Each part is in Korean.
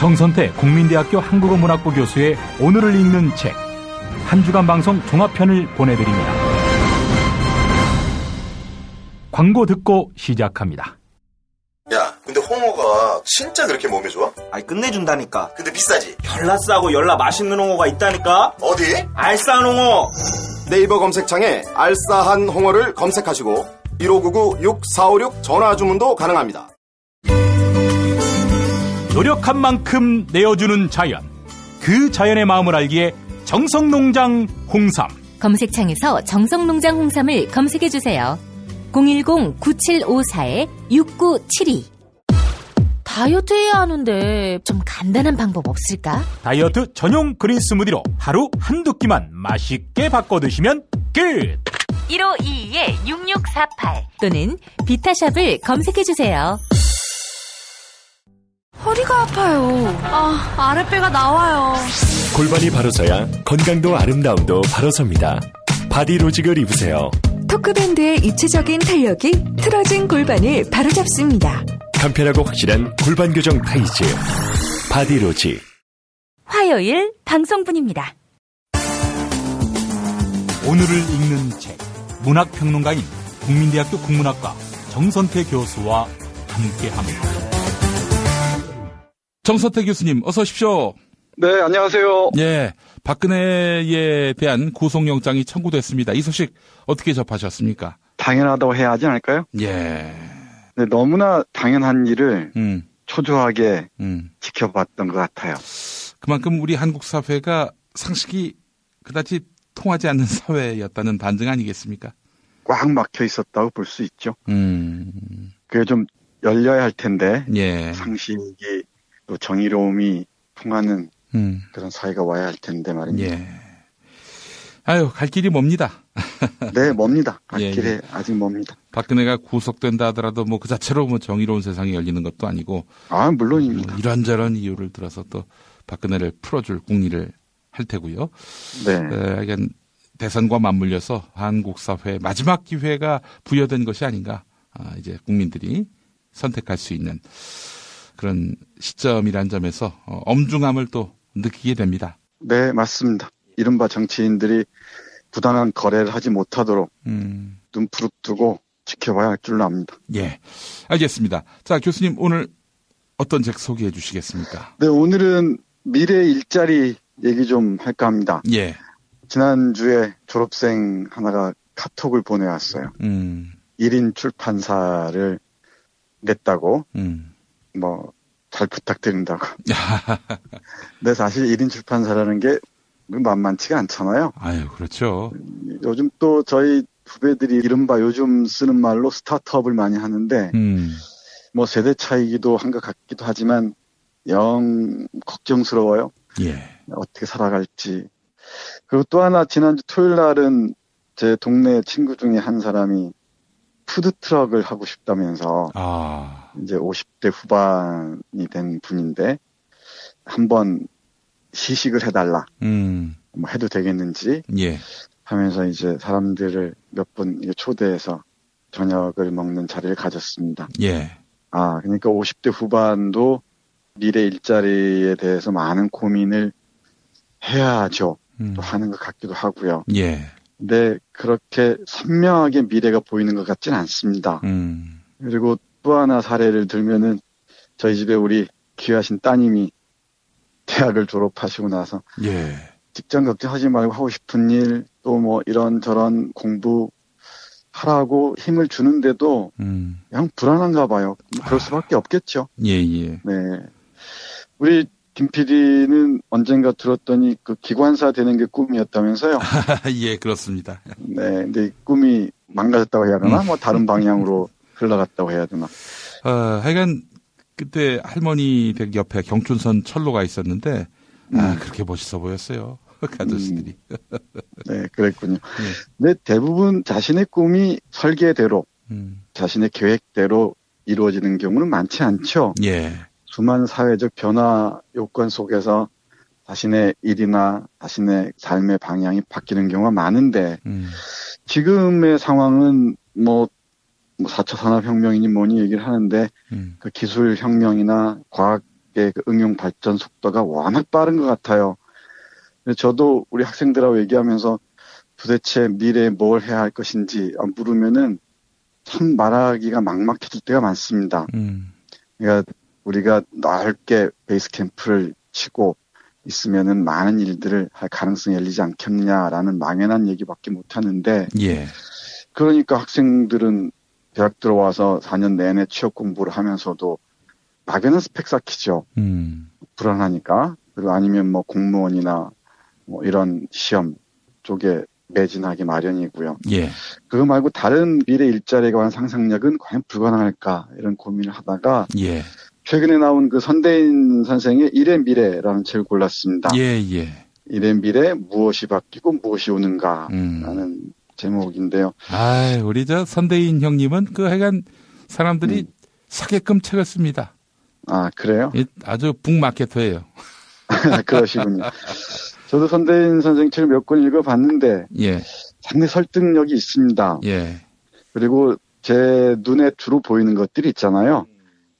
정선태 국민대학교 한국어문학부 교수의 오늘을 읽는 책, 한 주간 방송 종합편을 보내드립니다. 광고 듣고 시작합니다. 야, 근데 홍어가 진짜 그렇게 몸에 좋아? 아이, 끝내준다니까. 근데 비싸지? 열나 싸고 열나 맛있는 홍어가 있다니까. 어디? 알싸한 홍어. 네이버 검색창에 알싸한 홍어를 검색하시고 1599-6456 전화주문도 가능합니다. 노력한 만큼 내어주는 자연, 그 자연의 마음을 알기에 정성농장 홍삼. 검색창에서 정성농장 홍삼을 검색해주세요. 010-9754-6972. 다이어트 해야 하는데 좀 간단한 방법 없을까? 다이어트 전용 그린 스무디로 하루 한두 끼만 맛있게 바꿔 드시면 끝! 1522-6648 또는 비타샵을 검색해주세요. 허리가 아파요. 아랫배가 나와요. 골반이 바로 서야 건강도 아름다움도 바로 섭니다. 바디로직을 입으세요. 토크밴드의 입체적인 탄력이 틀어진 골반을 바로잡습니다. 간편하고 확실한 골반 교정 타이즈 바디로직. 화요일 방송분입니다. 오늘을 읽는 책, 문학평론가인 국민대학교 국문학과 정선태 교수와 함께합니다. 정선태 교수님, 어서 오십시오. 네, 안녕하세요. 예, 박근혜에 대한 구속영장이 청구됐습니다. 이 소식 어떻게 접하셨습니까? 당연하다고 해야 하지 않을까요? 예. 네, 너무나 당연한 일을 초조하게 지켜봤던 것 같아요. 그만큼 우리 한국 사회가 상식이 그다지 통하지 않는 사회였다는 반증 아니겠습니까? 꽉 막혀 있었다고 볼 수 있죠. 그게 좀 열려야 할 텐데, 예. 상식이 또 정의로움이 통하는 그런 사회가 와야 할 텐데 말입니다. 예. 아유, 갈 길이 멉니다. 네, 멉니다. 갈 예, 길에 예. 아직 멉니다. 박근혜가 구속된다 하더라도 뭐 그 자체로 뭐 정의로운 세상이 열리는 것도 아니고. 물론입니다. 이런저런 이유를 들어서 또 박근혜를 풀어줄 궁리를 할 테고요. 네. 하여간 대선과 맞물려서 한국 사회 마지막 기회가 부여된 것이 아닌가. 이제 국민들이 선택할 수 있는 그런 시점이란 점에서 엄중함을 또 느끼게 됩니다. 네, 맞습니다. 이른바 정치인들이 부당한 거래를 하지 못하도록 눈 부릅뜨고 지켜봐야 할 줄로 압니다. 예, 알겠습니다. 자, 교수님 오늘 어떤 책 소개해 주시겠습니까? 네, 오늘은 미래 일자리 얘기 좀 할까 합니다. 예. 지난주에 졸업생 하나가 카톡을 보내왔어요. 1인 출판사를 냈다고. 잘 부탁드린다고. 근데 사실 1인 출판사라는 게 만만치가 않잖아요. 아유, 그렇죠. 요즘 또 저희 후배들이 이른바 요즘 쓰는 말로 스타트업을 많이 하는데, 뭐 세대 차이기도 한 것 같기도 하지만, 영 걱정스러워요. 예. 어떻게 살아갈지. 그리고 또 하나, 지난주 토요일 날은 제 동네 친구 중에 한 사람이 푸드트럭을 하고 싶다면서, 이제 50대 후반이 된 분인데, 한번 시식을 해달라. 뭐 해도 되겠는지. 예. 하면서 이제 사람들을 몇 분 초대해서 저녁을 먹는 자리를 가졌습니다. 예. 그러니까 50대 후반도 미래 일자리에 대해서 많은 고민을 해야죠. 또 하는 것 같기도 하고요. 예. 근데 그렇게 선명하게 미래가 보이는 것 같지는 않습니다. 그리고 또 하나 사례를 들면은 저희 집에 우리 귀하신 따님이 대학을 졸업하시고 나서 예. 직장 걱정하지 말고 하고 싶은 일, 또 뭐 이런저런 공부하라고 힘을 주는데도 그냥 불안한가 봐요. 그럴 수밖에 없겠죠. 예. 네. 우리 김 PD는 언젠가 들었더니 그 기관사 되는 게 꿈이었다면서요? 예, 그렇습니다. 네. 근데 이 꿈이 망가졌다고 해야 되나? 뭐 다른 방향으로 흘러갔다고 해야 되나? 하여간 그때 할머니 댁 옆에 경춘선 철로가 있었는데 그렇게 멋있어 보였어요. 아저씨들이. 네, 그랬군요. 근데 대부분 자신의 꿈이 설계대로, 자신의 계획대로 이루어지는 경우는 많지 않죠. 예. 수많은 사회적 변화 요건 속에서 자신의 일이나 자신의 삶의 방향이 바뀌는 경우가 많은데, 지금의 상황은 뭐 4차 산업혁명이니 뭐니 얘기를 하는데, 그 기술혁명이나 과학 그 응용 발전 속도가 워낙 빠른 것 같아요. 저도 우리 학생들하고 얘기하면서 도대체 미래에 뭘 해야 할 것인지 물으면은 참 말하기가 막막해질 때가 많습니다. 그러니까 우리가 넓게 베이스 캠프를 치고 있으면은 많은 일들을 할 가능성이 열리지 않겠냐라는 막연한 얘기밖에 못 하는데, 예. 그러니까 학생들은 대학 들어와서 4년 내내 취업 공부를 하면서도 막연한 스펙 쌓기죠. 불안하니까. 그리고 아니면 뭐 공무원이나 뭐 이런 시험 쪽에 매진하기 마련이고요. 예. 그거 말고 다른 미래 일자리에 관한 상상력은 과연 불가능할까 이런 고민을 하다가 예. 최근에 나온 그 선대인 선생의 일의 미래라는 책을 골랐습니다. 예, 예. 일의 미래 무엇이 바뀌고 무엇이 오는가라는 제목인데요. 아, 우리 저 선대인 형님은 그 하여간 사람들이 사게끔 책을 씁니다. 아, 그래요? 아주 북마케터예요. 그러시군요. 저도 선대인 선생 책을 몇 권 읽어봤는데, 예. 상당히 설득력이 있습니다. 예. 그리고 제 눈에 주로 보이는 것들이 있잖아요.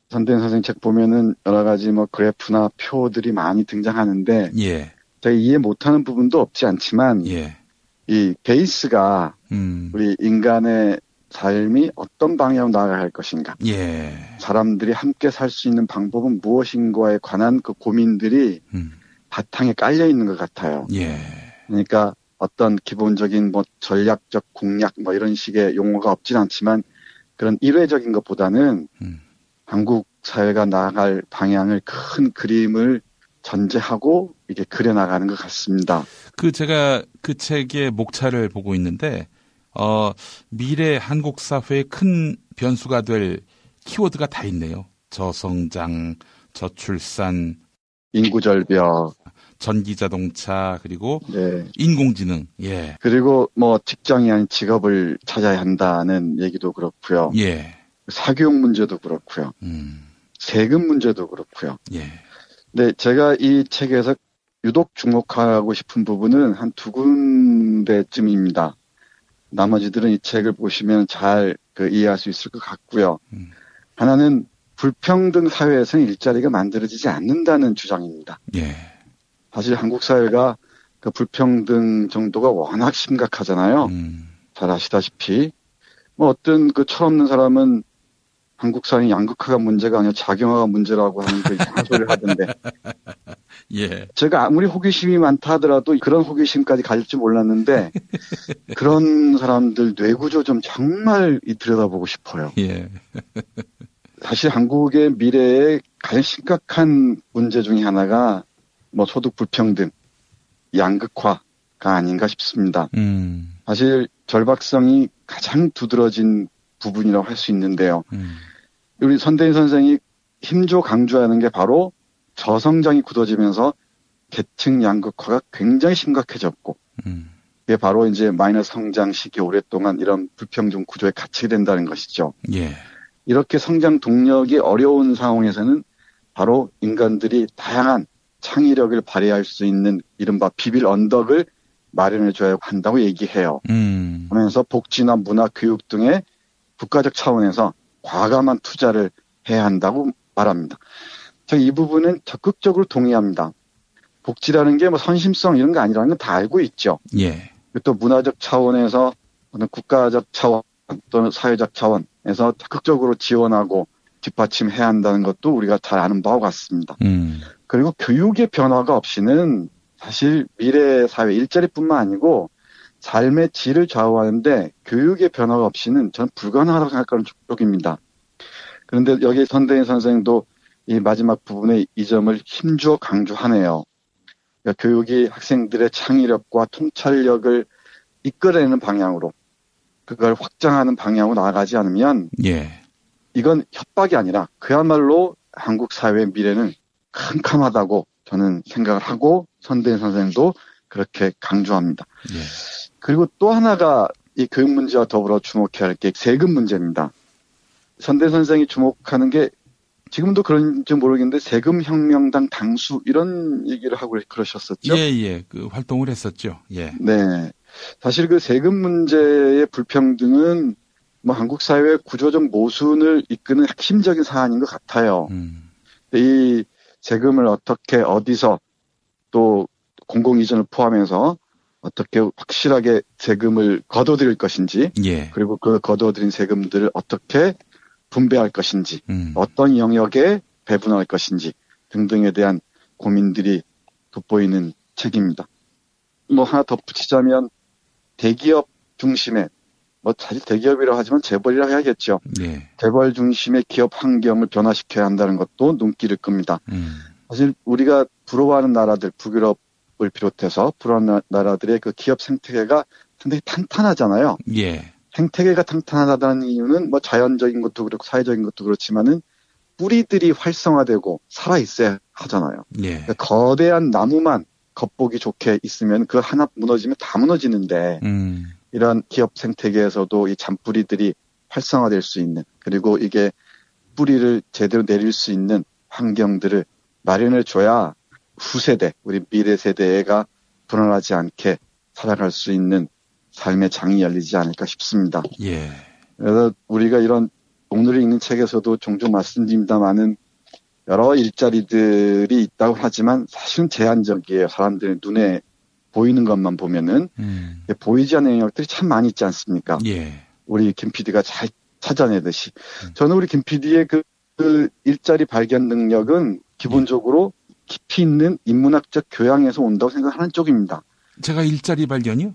선대인 선생 책 보면은 여러 가지 뭐 그래프나 표들이 많이 등장하는데, 예. 제가 이해 못하는 부분도 없지 않지만, 예. 이 베이스가 우리 인간의 삶이 어떤 방향으로 나아가야 할 것인가. 예. 사람들이 함께 살 수 있는 방법은 무엇인가에 관한 그 고민들이 바탕에 깔려 있는 것 같아요. 예. 그러니까 어떤 기본적인 뭐 전략적 공략 뭐 이런 식의 용어가 없진 않지만 그런 일회적인 것보다는 한국 사회가 나아갈 방향을 큰 그림을 전제하고 이게 그려나가는 것 같습니다. 제가 그 책의 목차를 보고 있는데, 미래 한국 사회의 큰 변수가 될 키워드가 다 있네요. 저성장, 저출산, 인구절벽, 전기자동차, 그리고 네. 인공지능. 예. 그리고 뭐 직장이 아닌 직업을 찾아야 한다는 얘기도 그렇고요. 예. 사교육 문제도 그렇고요. 세금 문제도 그렇고요. 예. 네, 제가 이 책에서 유독 주목하고 싶은 부분은 한 두 군데쯤입니다. 나머지들은 이 책을 보시면 잘 이해할 수 있을 것 같고요. 하나는 불평등 사회에서는 일자리가 만들어지지 않는다는 주장입니다. 예. 사실 한국 사회가 그 불평등 정도가 워낙 심각하잖아요. 잘 아시다시피. 뭐 어떤 그 철없는 사람은 한국 사회의 양극화가 문제가 아니라 작용화가 문제라고 하는 그 이상한 소리를 하던데. 예. 제가 아무리 호기심이 많다 하더라도 그런 호기심까지 가질 줄 몰랐는데 그런 사람들 뇌구조 좀 정말 들여다보고 싶어요. 예. 사실 한국의 미래에 가장 심각한 문제 중에 하나가 뭐 소득 불평등, 양극화가 아닌가 싶습니다. 사실 절박성이 가장 두드러진 부분이라고 할 수 있는데요. 우리 선대인 선생이 힘줘 강조하는 게 바로 저성장이 굳어지면서 계층 양극화가 굉장히 심각해졌고, 그게 바로 이제 마이너스 성장 시기 오랫동안 이런 불평등 구조에 갇히게 된다는 것이죠. 예. 이렇게 성장 동력이 어려운 상황에서는 바로 인간들이 다양한 창의력을 발휘할 수 있는 이른바 비빌 언덕을 마련해줘야 한다고 얘기해요. 하면서 복지나 문화, 교육 등의 국가적 차원에서 과감한 투자를 해야 한다고 말합니다. 제가 이 부분은 적극적으로 동의합니다. 복지라는 게 뭐 선심성 이런 거 아니라는 건 다 알고 있죠. 예. 또 문화적 차원에서 어떤 국가적 차원 또는 사회적 차원에서 적극적으로 지원하고 뒷받침해야 한다는 것도 우리가 잘 아는 바와 같습니다. 그리고 교육의 변화가 없이는 사실 미래 사회 일자리뿐만 아니고 삶의 질을 좌우하는데 교육의 변화가 없이는 저는 불가능하다고 생각하는 쪽입니다. 그런데 여기 선대인 선생도 이 마지막 부분에 이 점을 힘주어 강조하네요. 그러니까 교육이 학생들의 창의력과 통찰력을 이끌어내는 방향으로 그걸 확장하는 방향으로 나아가지 않으면 예. 이건 협박이 아니라 그야말로 한국 사회의 미래는 캄캄하다고 저는 생각을 하고 선대인 선생도 그렇게 강조합니다. 예. 그리고 또 하나가 이 교육 문제와 더불어 주목해야 할 게 세금 문제입니다. 선대인 선생이 주목하는 게 지금도 그런지 모르겠는데 세금 혁명당 당수 이런 얘기를 하고 그러셨었죠. 예. 그 활동을 했었죠. 예. 네. 사실 그 세금 문제의 불평등은 뭐 한국 사회의 구조적 모순을 이끄는 핵심적인 사안인 것 같아요. 이 세금을 어떻게 어디서 또 공공이전을 포함해서 어떻게 확실하게 세금을 거둬들일 것인지 예. 그리고 그 거둬들인 세금들을 어떻게 분배할 것인지 어떤 영역에 배분할 것인지 등등에 대한 고민들이 돋보이는 책입니다. 뭐 하나 덧붙이자면 대기업 중심의 사실 대기업이라고 하지만 재벌이라고 해야겠죠. 예. 재벌 중심의 기업 환경을 변화시켜야 한다는 것도 눈길을 끕니다. 사실 우리가 부러워하는 나라들, 북유럽을 비롯해서 부러워하는 나라들의 그 기업 생태계가 상당히 탄탄하잖아요. 예. 생태계가 탄탄하다는 이유는 뭐 자연적인 것도 그렇고 사회적인 것도 그렇지만은 뿌리들이 활성화되고 살아있어야 하잖아요. 예. 그러니까 거대한 나무만 겉보기 좋게 있으면 그 하나 무너지면 다 무너지는데 이런 기업 생태계에서도 이 잔뿌리들이 활성화될 수 있는 그리고 이게 뿌리를 제대로 내릴 수 있는 환경들을 마련해 줘야 후세대, 우리 미래 세대가 불안하지 않게 살아갈 수 있는 삶의 장이 열리지 않을까 싶습니다. 예. 그래서 우리가 이런 오늘 읽는 책에서도 종종 말씀드립니다만은 여러 일자리들이 있다고 하지만 사실은 제한적이에요. 사람들의 눈에 보이는 것만 보면은 보이지 않는 영역들이 참 많이 있지 않습니까? 예. 우리 김 PD가 잘 찾아내듯이 저는 우리 김 PD의 그 일자리 발견 능력은 기본적으로 깊이 있는 인문학적 교양에서 온다고 생각하는 쪽입니다. 제가 일자리 발견이요?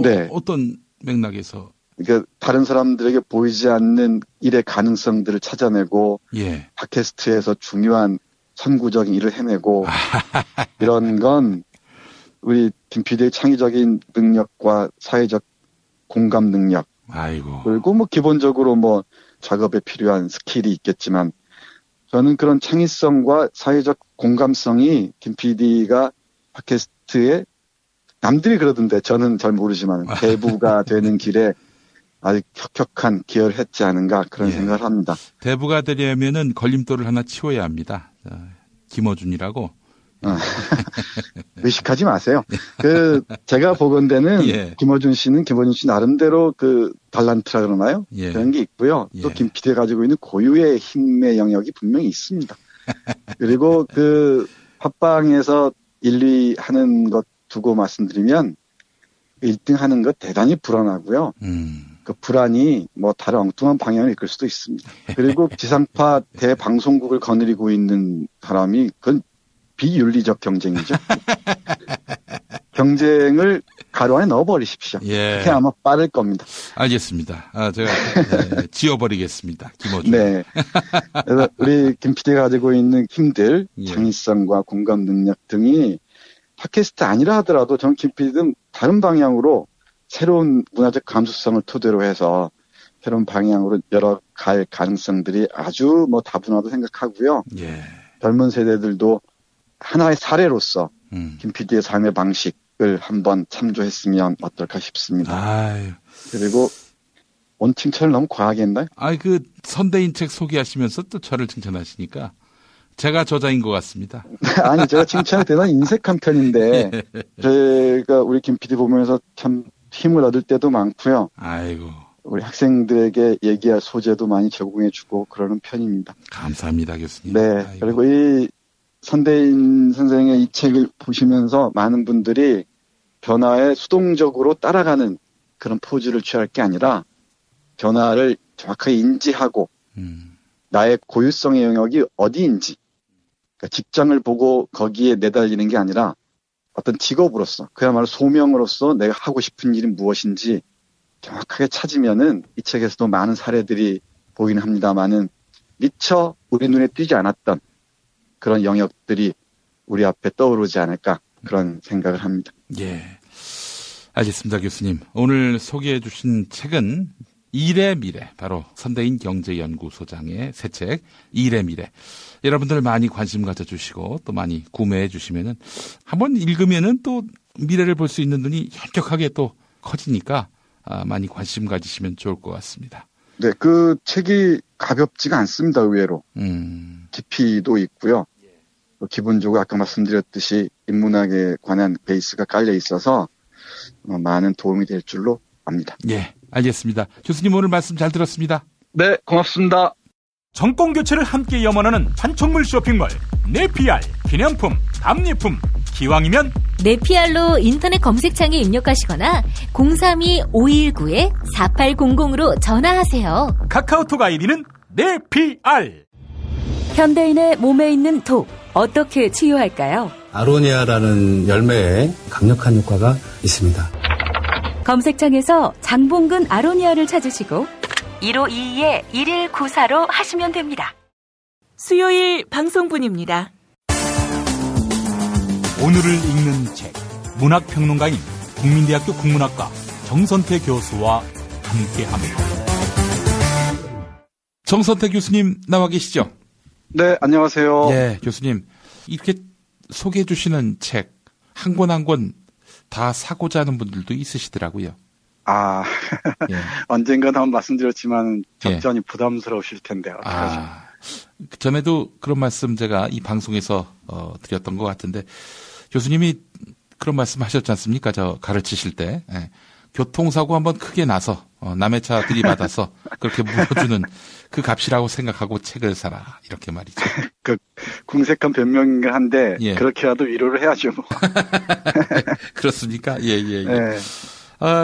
네. 어떤 맥락에서? 그러니까 다른 사람들에게 보이지 않는 일의 가능성들을 찾아내고 예. 팟캐스트에서 중요한 선구적인 일을 해내고 이런 건 우리 김 PD의 창의적인 능력과 사회적 공감 능력 아이고. 그리고 뭐 기본적으로 뭐 작업에 필요한 스킬이 있겠지만 저는 그런 창의성과 사회적 공감성이 김 PD가 팟캐스트에 남들이 그러던데 저는 잘 모르지만 대부가 되는 길에 아주 혁혁한 기여를 했지 않은가 그런 생각을 합니다. 대부가 되려면은 걸림돌을 하나 치워야 합니다. 김어준이라고. 의식하지 마세요. 제가 보건대는 김어준 씨는 김어준 씨 나름대로 그 달란트라 그러나요? 그런 게 있고요. 또 김 PD가 가지고 있는 고유의 힘의 영역이 분명히 있습니다. 그리고 그 팟빵에서 1, 2 하는 것 두고 말씀드리면 1등 하는 것 대단히 불안하고요. 그 불안이 뭐 다른 엉뚱한 방향을 이끌 수도 있습니다. 그리고 지상파 대방송국을 거느리고 있는 사람이 그건 비윤리적 경쟁이죠. 경쟁을 가로 안에 넣어버리십시오. 그게 아마 빠를 겁니다. 알겠습니다. 제가 지워버리겠습니다. 김어준. 네. 그래서 우리 김 PD가 가지고 있는 힘들, 창의성과 공감 능력 등이 팟캐스트 아니라 하더라도 저는 김 PD는 다른 방향으로 새로운 문화적 감수성을 토대로 해서 새로운 방향으로 여러 갈 가능성들이 아주 뭐 다분하다고 생각하고요. 젊은 세대들도 하나의 사례로서 김 PD의 삶의 방식을 한번 참조했으면 어떨까 싶습니다. 아유. 그리고 온 칭찬을 너무 과하게 했나요? 그 선대인 책 소개하시면서 또 저를 칭찬하시니까 제가 저자인 것 같습니다. 아니, 제가 칭찬을 대단히 인색한 편인데 제가 우리 김 PD 보면서 참 힘을 얻을 때도 많고요. 아이고. 우리 학생들에게 얘기할 소재도 많이 제공해주고 그러는 편입니다. 감사합니다, 교수님. 네. 아이고. 그리고 이 선대인 선생의 이 책을 보시면서 많은 분들이 변화에 수동적으로 따라가는 그런 포즈를 취할 게 아니라 변화를 정확하게 인지하고 나의 고유성의 영역이 어디인지 그러니까 직장을 보고 거기에 내달리는 게 아니라 어떤 직업으로서 그야말로 소명으로서 내가 하고 싶은 일이 무엇인지 정확하게 찾으면은 이 책에서도 많은 사례들이 보이긴 합니다만은 미처 우리 눈에 띄지 않았던 그런 영역들이 우리 앞에 떠오르지 않을까 그런 생각을 합니다. 예, 알겠습니다, 교수님. 오늘 소개해 주신 책은 일의 미래, 바로 선대인 경제연구소장의 새 책 일의 미래. 여러분들 많이 관심 가져주시고 또 많이 구매해 주시면은 한번 읽으면은 또 미래를 볼 수 있는 눈이 현격하게 또 커지니까 많이 관심 가지시면 좋을 것 같습니다. 네, 그 책이 가볍지가 않습니다, 의외로. 깊이도 있고요. 기본적으로 아까 말씀드렸듯이 인문학에 관한 베이스가 깔려 있어서 많은 도움이 될 줄로 압니다. 예, 알겠습니다. 교수님 오늘 말씀 잘 들었습니다. 네, 고맙습니다. 정권 교체를 함께 염원하는 판촉물 쇼핑몰 네피알, 기념품, 답례품, 기왕이면 네피알로 인터넷 검색창에 입력하시거나 032-519-4800으로 전화하세요. 카카오톡 아이디는 네피알. 현대인의 몸에 있는 독, 어떻게 치유할까요? 아로니아라는 열매에 강력한 효과가 있습니다. 검색창에서 장봉근 아로니아를 찾으시고 1522-1194로 하시면 됩니다. 수요일 방송분입니다. 오늘을 읽는 책, 문학평론가인 국민대학교 국문학과 정선태 교수와 함께합니다. 정선태 교수님 나와 계시죠? 네, 안녕하세요. 네, 교수님. 이렇게 소개해 주시는 책 한 권 한 권 다 사고자 하는 분들도 있으시더라고요. 예. 언젠가 한번 말씀드렸지만 적잖이 부담스러우실 텐데요. 전에도 그런 말씀 제가 이 방송에서 드렸던 것 같은데 교수님이 그런 말씀 하셨지 않습니까? 저 가르치실 때. 예. 교통사고 한번 크게 나서 남의 차 들이받아서 그렇게 물어주는 그 값이라고 생각하고 책을 사라. 이렇게 말이죠. 그 궁색한 변명이긴 한데 예. 그렇게라도 위로를 해야죠. 그렇습니까? 예.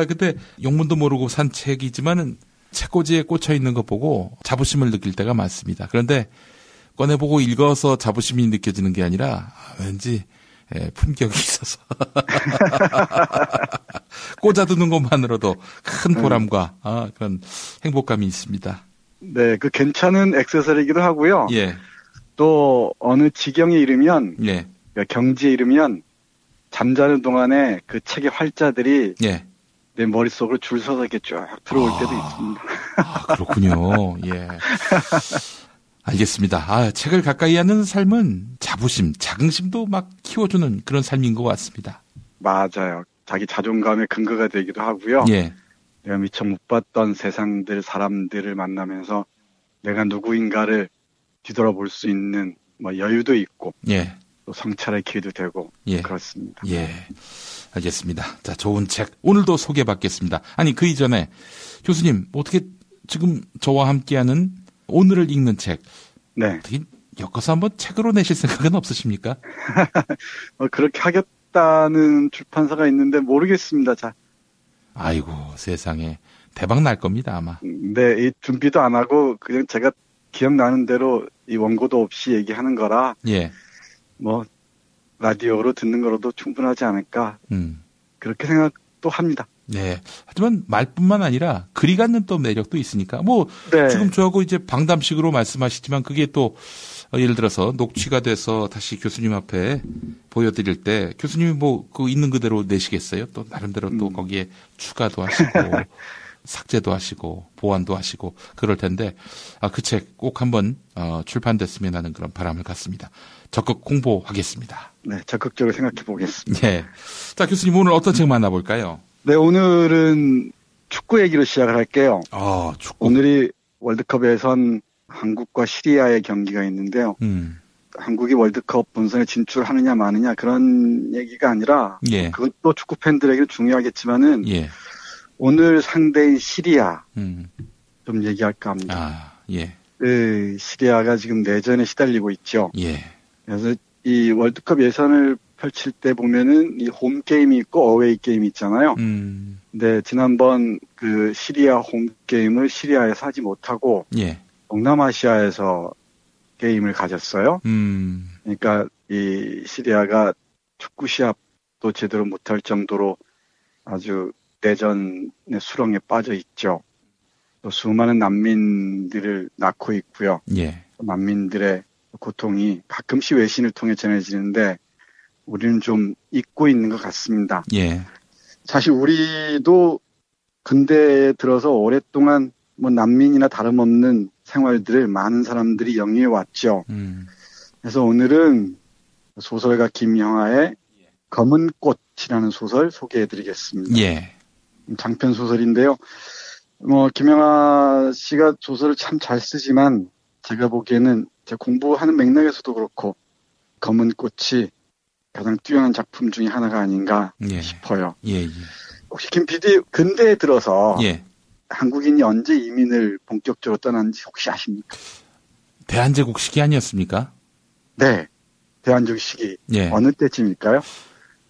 근데 영문도 모르고 산 책이지만은 책꽂이에 꽂혀 있는 거 보고 자부심을 느낄 때가 많습니다. 그런데 꺼내보고 읽어서 자부심이 느껴지는 게 아니라 왠지 품격이 있어서 꽂아두는 것만으로도 큰 보람과 그런 행복감이 있습니다. 네, 그 괜찮은 액세서리이기도 하고요. 예. 또 어느 지경에 이르면, 예. 그러니까 경지에 이르면 잠자는 동안에 그 책의 활자들이 예. 내 머릿속으로 줄 서서 이렇게 쭉 들어올 때도 있습니다. 그렇군요. 예. 알겠습니다. 책을 가까이 하는 삶은 자부심, 자긍심도 막 키워주는 그런 삶인 것 같습니다. 맞아요. 자기 자존감의 근거가 되기도 하고요. 예. 내가 미처 못 봤던 세상들, 사람들을 만나면서 내가 누구인가를 뒤돌아볼 수 있는 여유도 있고, 예. 또 성찰의 기회도 되고, 예. 그렇습니다. 예. 알겠습니다. 자, 좋은 책 오늘도 소개받겠습니다. 아니 그 이전에 교수님 어떻게 지금 저와 함께하는 오늘을 읽는 책, 네. 어떻게 엮어서 한번 책으로 내실 생각은 없으십니까? 그렇게 하겠다는 출판사가 있는데 모르겠습니다. 자. 아이고 세상에 대박 날 겁니다 아마. 네, 이 준비도 안 하고 그냥 제가 기억나는 대로 이 원고도 없이 얘기하는 거라. 예. 라디오로 듣는 거로도 충분하지 않을까. 그렇게 생각도 합니다. 네. 하지만 말뿐만 아니라 글이 갖는 또 매력도 있으니까 네. 지금 저하고 이제 방담식으로 말씀하시지만 그게 또 예를 들어서 녹취가 돼서 다시 교수님 앞에 보여드릴 때 교수님이 그 있는 그대로 내시겠어요? 또 나름대로 또 거기에 추가도 하시고 삭제도 하시고 보완도 하시고 그럴 텐데 그 책 꼭 한번 출판됐으면 하는 그런 바람을 갖습니다. 적극 홍보하겠습니다. 네, 적극적으로 생각해 보겠습니다. 네. 자, 교수님 오늘 어떤 책 만나볼까요? 네, 오늘은 축구 얘기로 시작을 할게요. 축구. 오늘이 월드컵 예선 한국과 시리아의 경기가 있는데요. 한국이 월드컵 본선에 진출하느냐 마느냐 그런 얘기가 아니라 예. 그것도 축구 팬들에게 중요하겠지만은 예. 오늘 상대인 시리아 좀 얘기할까 합니다. 예. 시리아가 지금 내전에 시달리고 있죠. 예. 그래서 이 월드컵 예선을 펼칠 때 보면은 이 홈 게임이 있고 어웨이 게임이 있잖아요. 근데 지난번 그 시리아 홈 게임을 시리아에서 하지 못하고 예. 동남아시아에서 게임을 가졌어요. 그러니까 이 시리아가 축구 시합도 제대로 못할 정도로 아주 내전의 수렁에 빠져 있죠. 또 수많은 난민들을 낳고 있고요. 예. 난민들의 고통이 가끔씩 외신을 통해 전해지는데 우리는 좀 잊고 있는 것 같습니다. 예. 사실 우리도 근대에 들어서 오랫동안 난민이나 다름없는 생활들을 많은 사람들이 영위해 왔죠. 그래서 오늘은 소설가 김영하의 검은 꽃이라는 소설 소개해 드리겠습니다. 예. 장편 소설인데요. 김영하 씨가 소설을 참 잘 쓰지만 제가 보기에는 제가 공부하는 맥락에서도 그렇고 검은 꽃이 가장 뛰어난 작품 중에 하나가 아닌가 싶어요. 예. 혹시 김 PD 근대에 들어서 예. 한국인이 언제 이민을 본격적으로 떠났는지 혹시 아십니까? 대한제국식이 아니었습니까? 네. 대환중 시기 예. 어느 때쯤일까요?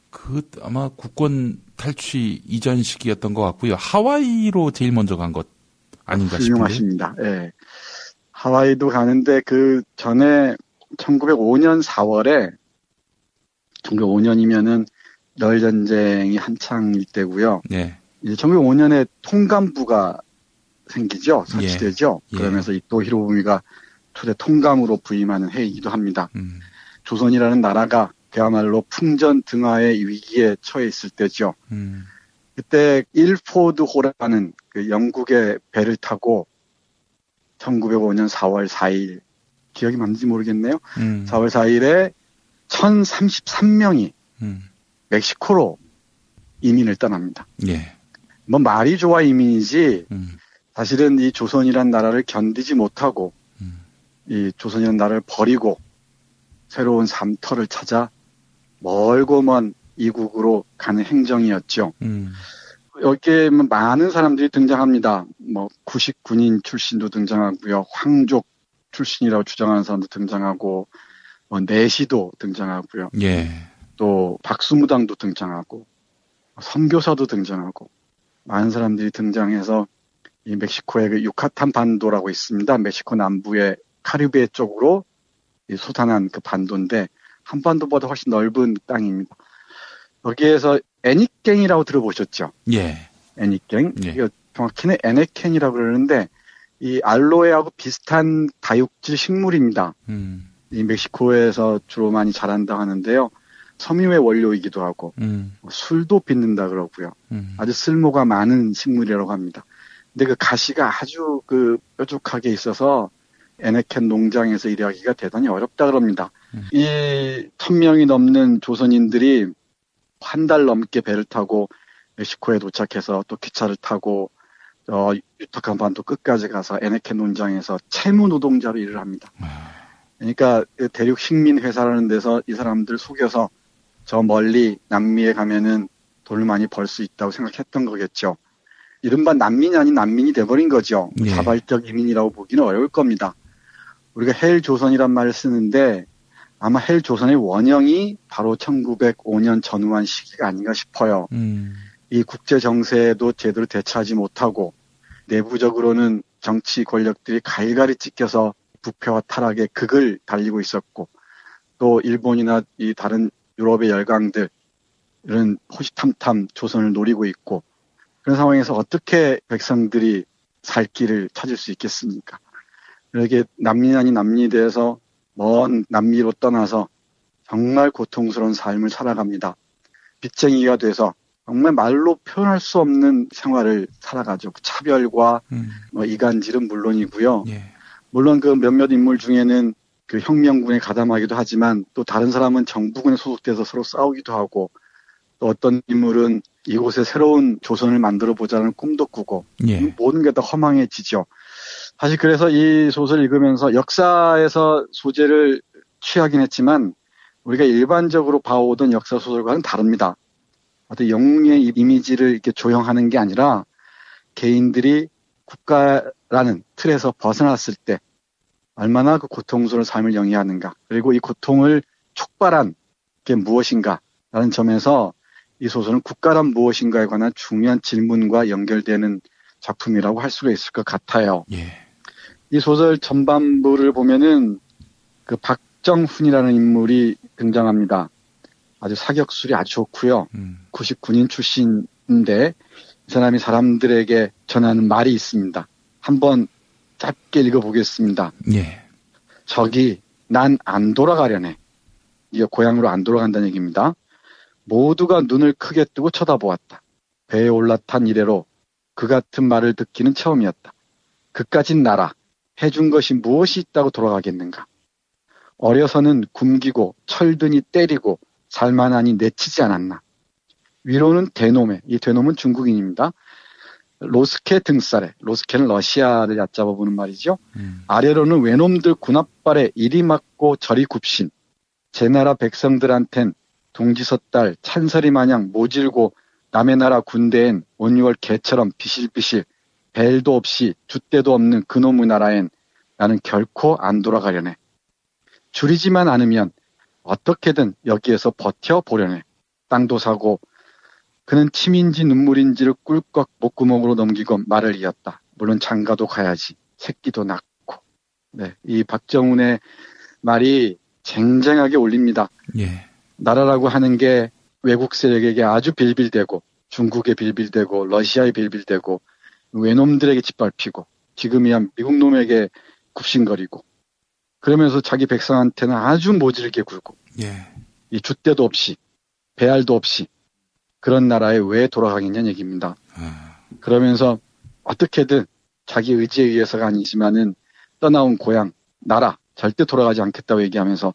그 아마 국권 탈취 이전 시기였던 것 같고요. 하와이로 제일 먼저 간 것 아닌가 싶은데. 훌륭하십니다. 예. 하와이도 가는데 그 전에 1905년 4월에 1905년이면은 러일 전쟁이 한창일 때고요. 예. 이제 1905년에 통감부가 생기죠. 설치되죠. 예. 그러면서 이토 히로부미가 초대 통감으로 부임하는 해이기도 합니다. 조선이라는 나라가 그야말로 풍전등화의 위기에 처해 있을 때죠. 그때 일포드 호라는 그 영국의 배를 타고 1905년 4월 4일 기억이 맞는지 모르겠네요. 4월 4일에 1033명이 멕시코로 이민을 떠납니다. 예. 뭐 말이 좋아 이민이지 사실은 이 조선이란 나라를 견디지 못하고 이 조선이란 나라를 버리고 새로운 삶터를 찾아 멀고 먼 이국으로 가는 행정이었죠. 여기에 많은 사람들이 등장합니다. 뭐 구식군인 출신도 등장하고요. 황족 출신이라고 주장하는 사람도 등장하고 뭐 내시도 등장하고요. 예. 또 박수무당도 등장하고 선교사도 등장하고 많은 사람들이 등장해서 이 멕시코의 그 유카탄 반도라고 있습니다. 멕시코 남부의 카리브해 쪽으로 솟아난 그 반도인데 한반도보다 훨씬 넓은 땅입니다. 여기에서 애니깽이라고 들어보셨죠? 예. 애니깽. 예. 이거 정확히는 애네켄이라고 그러는데 이 알로에하고 비슷한 다육질 식물입니다. 이 멕시코에서 주로 많이 자란다 하는데요. 섬유의 원료이기도 하고 술도 빚는다 그러고요. 아주 쓸모가 많은 식물이라고 합니다. 근데 그 가시가 아주 그 뾰족하게 있어서 애네켄 농장에서 일하기가 대단히 어렵다 그럽니다. 이 1000명이 넘는 조선인들이 한 달 넘게 배를 타고 멕시코에 도착해서 또 기차를 타고 유타칸 반도 끝까지 가서 애네켄 농장에서 채무 노동자로 일을 합니다. 그러니까 대륙 식민 회사라는 데서 이 사람들 속여서 저 멀리 남미에 가면은 돈을 많이 벌 수 있다고 생각했던 거겠죠. 이른바 난민이 아닌 난민이 돼버린 거죠. 예. 자발적 이민이라고 보기는 어려울 겁니다. 우리가 헬 조선이란 말을 쓰는데 아마 헬 조선의 원형이 바로 1905년 전후한 시기가 아닌가 싶어요. 이 국제 정세도 제대로 대처하지 못하고 내부적으로는 정치 권력들이 갈갈이 찢겨서 부패와 타락의 극을 달리고 있었고 또 일본이나 이 다른 유럽의 열강들 이런 호시탐탐 조선을 노리고 있고 그런 상황에서 어떻게 백성들이 살 길을 찾을 수 있겠습니까? 이렇게 난민 아닌 난민이 돼서 먼 남미로 떠나서 정말 고통스러운 삶을 살아갑니다. 빚쟁이가 돼서 정말 말로 표현할 수 없는 생활을 살아가죠. 차별과 뭐 이간질은 물론이고요. 예. 물론 그 몇몇 인물 중에는 그 혁명군에 가담하기도 하지만 또 다른 사람은 정부군에 소속돼서 서로 싸우기도 하고 또 어떤 인물은 이곳에 새로운 조선을 만들어 보자는 꿈도 꾸고 예. 모든 게 다 허망해지죠. 사실 그래서 이 소설을 읽으면서 역사에서 소재를 취하긴 했지만 우리가 일반적으로 봐오던 역사 소설과는 다릅니다. 어떤 영웅의 이미지를 이렇게 조형하는 게 아니라 개인들이 국가라는 틀에서 벗어났을 때 얼마나 그 고통스러운 삶을 영위하는가 그리고 이 고통을 촉발한 게 무엇인가라는 점에서 이 소설은 국가란 무엇인가에 관한 중요한 질문과 연결되는 작품이라고 할 수가 있을 것 같아요. 예. 이 소설 전반부를 보면은 그 박정훈이라는 인물이 등장합니다. 아주 사격술이 아주 좋고요. 99인 출신인데 이 사람이 사람들에게 전하는 말이 있습니다. 한번 짧게 읽어보겠습니다. 예. 저기 난 안 돌아가려네. 이게 고향으로 안 돌아간다는 얘기입니다. 모두가 눈을 크게 뜨고 쳐다보았다. 배에 올라탄 이래로 그 같은 말을 듣기는 처음이었다. 그까진 나라 해준 것이 무엇이 있다고 돌아가겠는가. 어려서는 굶기고 철드니 때리고 살만하니 내치지 않았나. 위로는 대놈에, 이 대놈은 중국인입니다. 로스케 등살에, 로스케는 러시아를 얕잡아 보는 말이죠. 아래로는 외놈들 군합발에 이리 맞고 저리 굽신 제 나라 백성들한텐 동지섣달 찬설이 마냥 모질고 남의 나라 군대엔 온유월 개처럼 비실비실 벨도 없이 줏대도 없는 그놈의 나라엔 나는 결코 안 돌아가려네. 줄이지만 않으면 어떻게든 여기에서 버텨보려네. 땅도 사고 그는 침인지 눈물인지를 꿀꺽 목구멍으로 넘기고 말을 이었다. 물론 장가도 가야지. 새끼도 낳고. 네, 이 박정훈의 말이 쟁쟁하게 울립니다. 예. 나라라고 하는 게 외국 세력에게 아주 빌빌대고 중국에 빌빌대고 러시아에 빌빌대고 외놈들에게 짓밟히고 지금이야 미국 놈에게 굽신거리고 그러면서 자기 백성한테는 아주 모질게 굴고 예. 이 줏대도 없이 배알도 없이 그런 나라에 왜 돌아가겠냐는 얘기입니다. 그러면서 어떻게든 자기 의지에 의해서가 아니지만은 떠나온 고향, 나라 절대 돌아가지 않겠다고 얘기하면서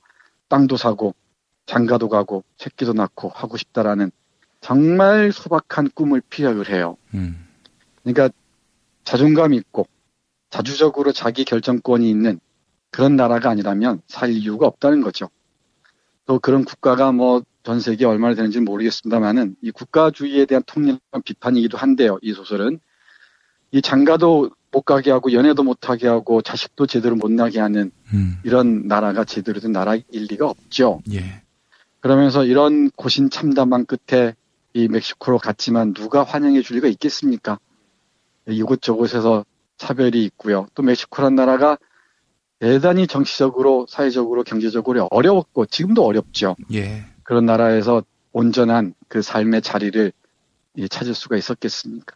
땅도 사고 장가도 가고 새끼도 낳고 하고 싶다라는 정말 소박한 꿈을 피력을 해요. 그러니까 자존감이 있고 자주적으로 자기 결정권이 있는 그런 나라가 아니라면 살 이유가 없다는 거죠. 또 그런 국가가 뭐 전 세계에 얼마나 되는지는 모르겠습니다만은 이 국가주의에 대한 통렬한 비판이기도 한데요. 이 소설은 이 장가도 못 가게 하고 연애도 못 하게 하고 자식도 제대로 못 나게 하는 이런 나라가 제대로 된 나라일 리가 없죠. 예. 그러면서 이런 고신참담한 끝에 이 멕시코로 갔지만 누가 환영해 줄 리가 있겠습니까? 이곳저곳에서 차별이 있고요. 또 멕시코란 나라가 대단히 정치적으로, 사회적으로, 경제적으로 어려웠고 지금도 어렵죠. 예. 그런 나라에서 온전한 그 삶의 자리를 찾을 수가 있었겠습니까?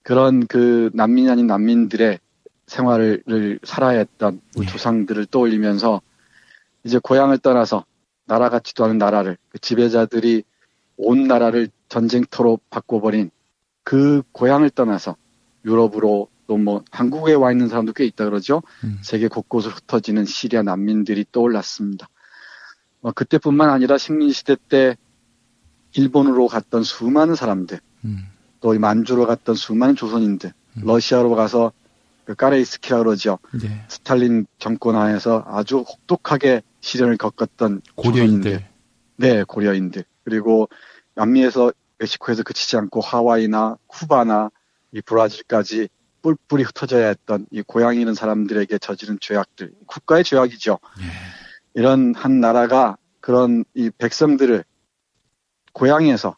그런 그 난민이 아닌 난민들의 생활을 살아야 했던 우리 조상들을 떠올리면서 이제 고향을 떠나서 나라 같지도 않은 나라를 그 지배자들이 온 나라를 전쟁터로 바꿔버린 그 고향을 떠나서 유럽으로 또 뭐 한국에 와 있는 사람도 꽤 있다 그러죠. 세계 곳곳으로 흩어지는 시리아 난민들이 떠올랐습니다. 그때뿐만 아니라 식민시대 때 일본으로 갔던 수많은 사람들, 또 만주로 갔던 수많은 조선인들, 러시아로 가서 그 까레이스키라 그러죠. 네. 스탈린 정권 하에서 아주 혹독하게 시련을 겪었던 고려인들. 조선인들. 네, 고려인들. 그리고 남미에서 멕시코에서 그치지 않고 하와이나 쿠바나 이 브라질까지 뿔뿔이 흩어져야 했던 이 고향에 있는 사람들에게 저지른 죄악들, 국가의 죄악이죠. 이런 한 나라가 그런 이 백성들을 고향에서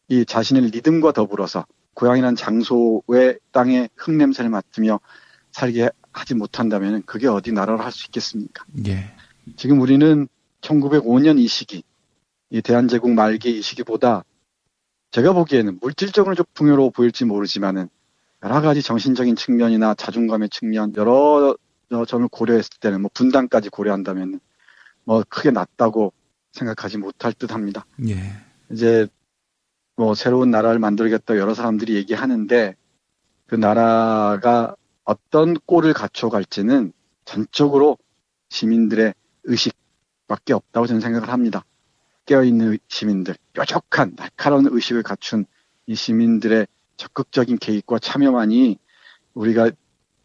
이 자신의 리듬과 더불어서 고향이라는 장소의 땅의 흙냄새를 맡으며 살게 하지 못한다면 그게 어디 나라로 할 수 있겠습니까? 예. 지금 우리는 1905년 이 시기, 이 대한제국 말기 이 시기보다 제가 보기에는 물질적으로 좀 풍요로워 보일지 모르지만은 여러 가지 정신적인 측면이나 자존감의 측면, 여러 점을 고려했을 때는 뭐 분단까지 고려한다면 뭐 크게 낮다고 생각하지 못할 듯 합니다. 예. 이제 뭐 새로운 나라를 만들겠다 여러 사람들이 얘기하는데 그 나라가 어떤 꼴을 갖춰갈지는 전적으로 시민들의 의식밖에 없다고 저는 생각을 합니다. 깨어있는 시민들, 뾰족한 날카로운 의식을 갖춘 이 시민들의 적극적인 개입과 참여만이 우리가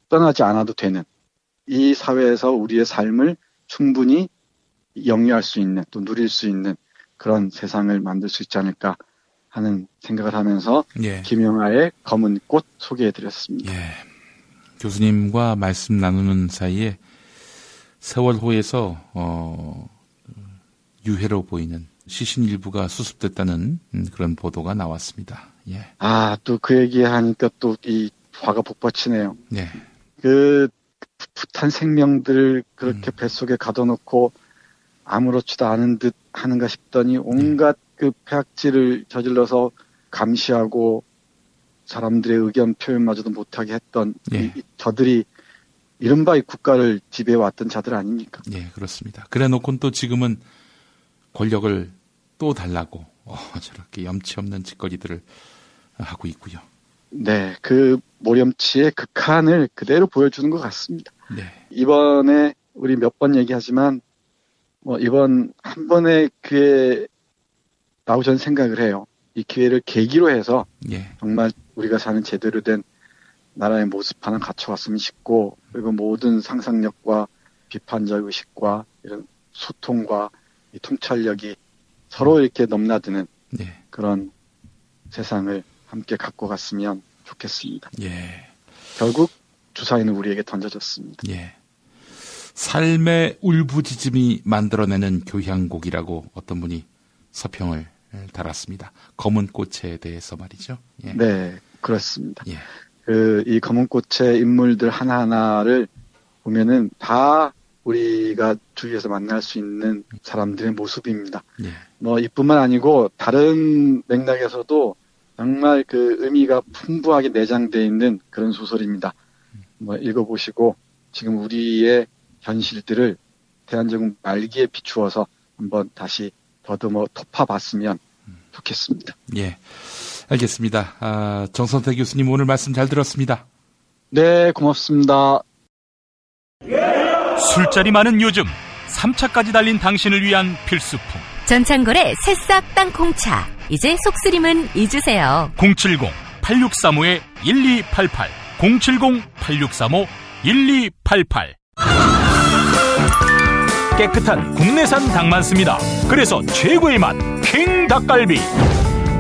떠나지 않아도 되는 이 사회에서 우리의 삶을 충분히 영위할 수 있는 또 누릴 수 있는 그런 세상을 만들 수 있지 않을까 하는 생각을 하면서 예. 김영하의 검은 꽃 소개해드렸습니다. 예. 교수님과 말씀 나누는 사이에 세월호에서 유해로 보이는 시신 일부가 수습됐다는 그런 보도가 나왔습니다. 예. 아, 또 그 얘기하니까 또 이 화가 복받치네요. 예. 그 풋한 생명들을 그렇게 뱃속에 가둬놓고 아무렇지도 않은 듯 하는가 싶더니 온갖 그 폐악질을 저질러서 감시하고 사람들의 의견 표현마저도 못하게 했던 저들이 이른바 이 국가를 지배해왔던 자들 아닙니까? 예, 그렇습니다. 그래 놓고는 또 지금은 권력을 또 달라고 저렇게 염치 없는 짓거리들을 하고 있고요. 네, 그 모렴치의 극한을 그대로 보여주는 것 같습니다. 네. 이번에 우리 몇 번 얘기하지만 이번 한 번의 기회에 라고 저는 생각을 해요. 이 기회를 계기로 해서 정말 우리가 사는 제대로 된 나라의 모습 하나 갖춰왔으면 싶고 그리고 모든 상상력과 비판적 의식과 이런 소통과 이 통찰력이 서로 이렇게 넘나드는 그런 세상을 함께 갖고 갔으면 좋겠습니다. 예. 결국 주사위는 우리에게 던져졌습니다. 예. 삶의 울부짖음이 만들어내는 교향곡이라고 어떤 분이 서평을 달았습니다. 검은 꽃에 대해서 말이죠. 예. 네, 그렇습니다. 예. 이 검은 꽃의 인물들 하나하나를 보면은 다 우리가 주위에서 만날 수 있는 사람들의 모습입니다. 예. 뭐 이뿐만 아니고 다른 맥락에서도 정말 그 의미가 풍부하게 내장되어 있는 그런 소설입니다. 뭐 읽어보시고 지금 우리의 현실들을 대한제국 말기에 비추어서 한번 다시 더듬어 덮어봤으면 좋겠습니다. 예, 알겠습니다. 정선태 교수님 오늘 말씀 잘 들었습니다. 네, 고맙습니다. 술자리 많은 요즘 3차까지 달린 당신을 위한 필수품 전창걸의 새싹 땅콩차. 이제 속쓰림은 잊으세요. 070-8635-1288 070-8635-1288 깨끗한 국내산 닭만 씁니다. 그래서 최고의 맛 킹 닭갈비.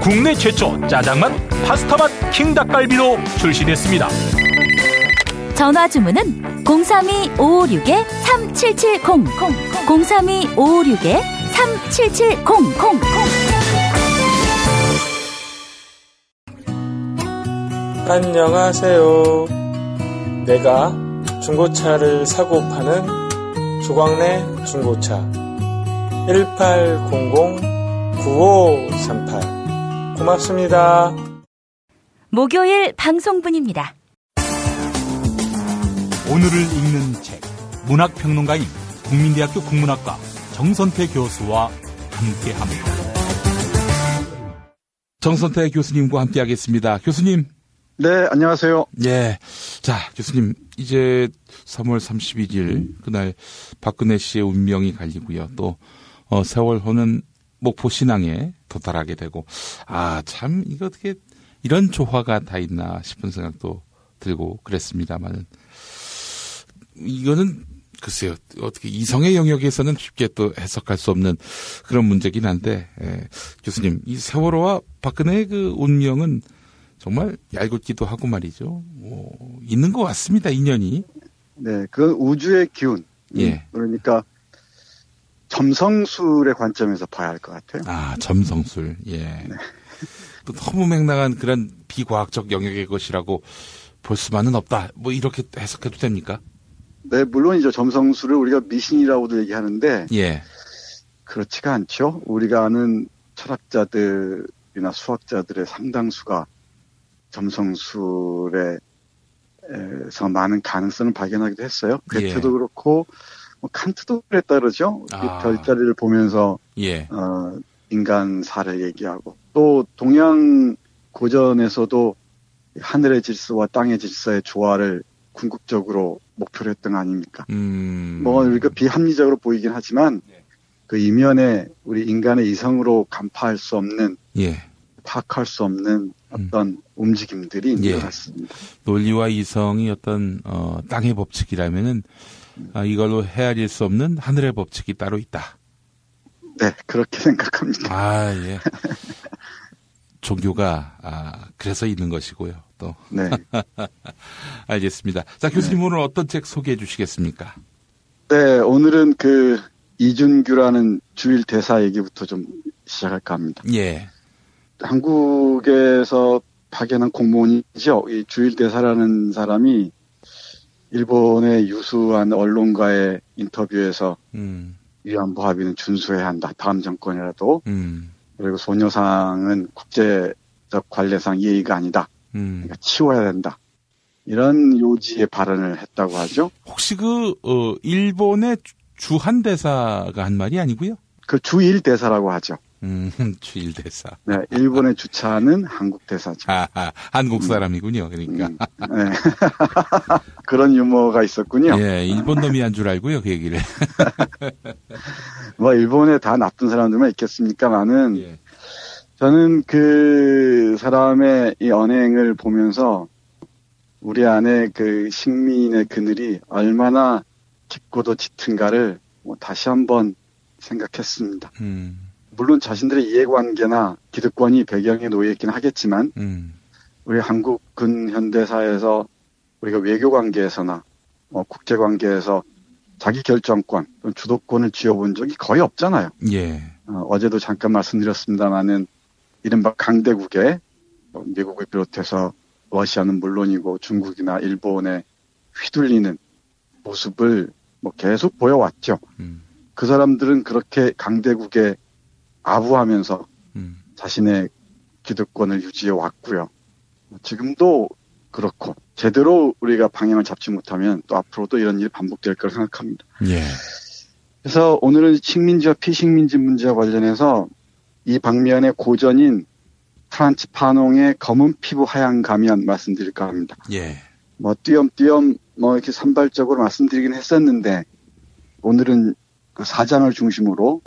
국내 최초 짜장맛 파스타맛 킹 닭갈비로 출시됐습니다. 전화 주문은 032-556-3770 032-556-3770 안녕하세요. 내가 중고차를 사고 파는 조광래 중고차 1800-9538 고맙습니다. 목요일 방송분입니다. 오늘을 읽는 책 문학평론가인 국민대학교 국문학과 정선태 교수와 함께합니다. 정선태 교수님과 함께하겠습니다. 교수님. 네, 안녕하세요. 예. 자, 교수님, 이제 3월 31일, 그날 박근혜 씨의 운명이 갈리고요. 또, 세월호는 목포 신항에 도달하게 되고, 참, 이거 어떻게, 이런 조화가 다 있나 싶은 생각도 들고 그랬습니다만은, 이거는, 글쎄요, 어떻게 이성의 영역에서는 쉽게 또 해석할 수 없는 그런 문제긴 한데, 교수님, 이 세월호와 박근혜의 그 운명은 정말 얄궂기도 하고 말이죠. 있는 것 같습니다, 인연이. 네, 그건 우주의 기운. 예. 그러니까 점성술의 관점에서 봐야 할 것 같아요. 점성술. 예. 네. 또 너무 맹랑한 그런 비과학적 영역의 것이라고 볼 수만은 없다. 뭐 이렇게 해석해도 됩니까? 네, 물론이죠. 점성술을 우리가 미신이라고도 얘기하는데, 예. 그렇지가 않죠. 우리가 아는 철학자들이나 수학자들의 상당수가 점성술에서 많은 가능성을 발견하기도 했어요. 괴테도 예. 그렇고, 칸트도 그랬다 그러죠. 별자리를 보면서, 예. 인간사를 얘기하고, 또 동양 고전에서도 하늘의 질서와 땅의 질서의 조화를 궁극적으로 목표로 했던 거 아닙니까? 뭐, 우리가 비합리적으로 보이긴 하지만, 그 이면에 우리 인간의 이성으로 간파할 수 없는, 예. 파악할 수 없는 어떤 움직임들이 있는 것 같습니다. 논리와 이성이 어떤, 땅의 법칙이라면은, 이걸로 헤아릴 수 없는 하늘의 법칙이 따로 있다. 네, 그렇게 생각합니다. 예. 종교가, 그래서 있는 것이고요, 또. 네. 알겠습니다. 자, 교수님 오늘 어떤 책 소개해 주시겠습니까? 네, 오늘은 이준규라는 주일 대사 얘기부터 좀 시작할까 합니다. 예. 한국에서 파견한 공무원이죠. 이 주일 대사라는 사람이 일본의 유수한 언론과의 인터뷰에서 위안부 합의는 준수해야 한다. 다음 정권이라도. 그리고 소녀상은 국제적 관례상 예의가 아니다. 그러니까 치워야 된다. 이런 요지의 발언을 했다고 하죠. 혹시 일본의 주한 대사가 한 말이 아니고요? 주일 대사라고 하죠. 주일 대사. 네, 일본의 주차는 한국 대사죠. 한국 사람이군요, 그러니까. 네. 그런 유머가 있었군요. 예, 일본 놈이 한 줄 알고요, 그 얘기를. 뭐, 일본에 다 나쁜 사람들만 있겠습니까만은, 예. 저는 그 사람의 이 언행을 보면서, 우리 안에 식민의 그늘이 얼마나 깊고도 짙은가를 다시 한번 생각했습니다. 물론 자신들의 이해관계나 기득권이 배경에 놓여있긴 하겠지만 우리 한국 근현대사에서 우리가 외교관계에서나 국제관계에서 자기 결정권, 주도권을 쥐어본 적이 거의 없잖아요. 예. 어제도 잠깐 말씀드렸습니다만은 이른바 강대국에 미국을 비롯해서 러시아는 물론이고 중국이나 일본에 휘둘리는 모습을 뭐 계속 보여왔죠. 그 사람들은 그렇게 강대국에 아부하면서 자신의 기득권을 유지해 왔고요. 지금도 그렇고 제대로 우리가 방향을 잡지 못하면 또 앞으로도 이런 일이 반복될 거라 생각합니다. 예. 그래서 오늘은 식민지와 피식민지 문제와 관련해서 이 방면의 고전인 프란츠 파농의 검은 피부 하얀 가면 말씀드릴까 합니다. 예. 뭐 띄엄띄엄 뭐 이렇게 산발적으로 말씀드리긴 했었는데 오늘은 그 사장을 중심으로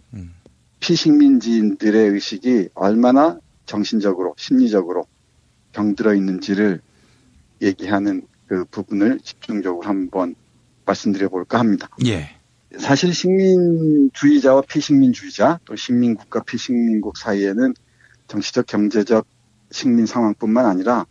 피식민지인들의 의식이 얼마나 정신적으로 심리적으로 병들어 있는지를 얘기하는 그 부분을 집중적으로 한번 말씀드려 볼까 합니다. 예. 사실 식민주의자와 피식민주의자 또 식민국과 피식민국 사이에는 정치적 경제적 식민 상황뿐만 아니라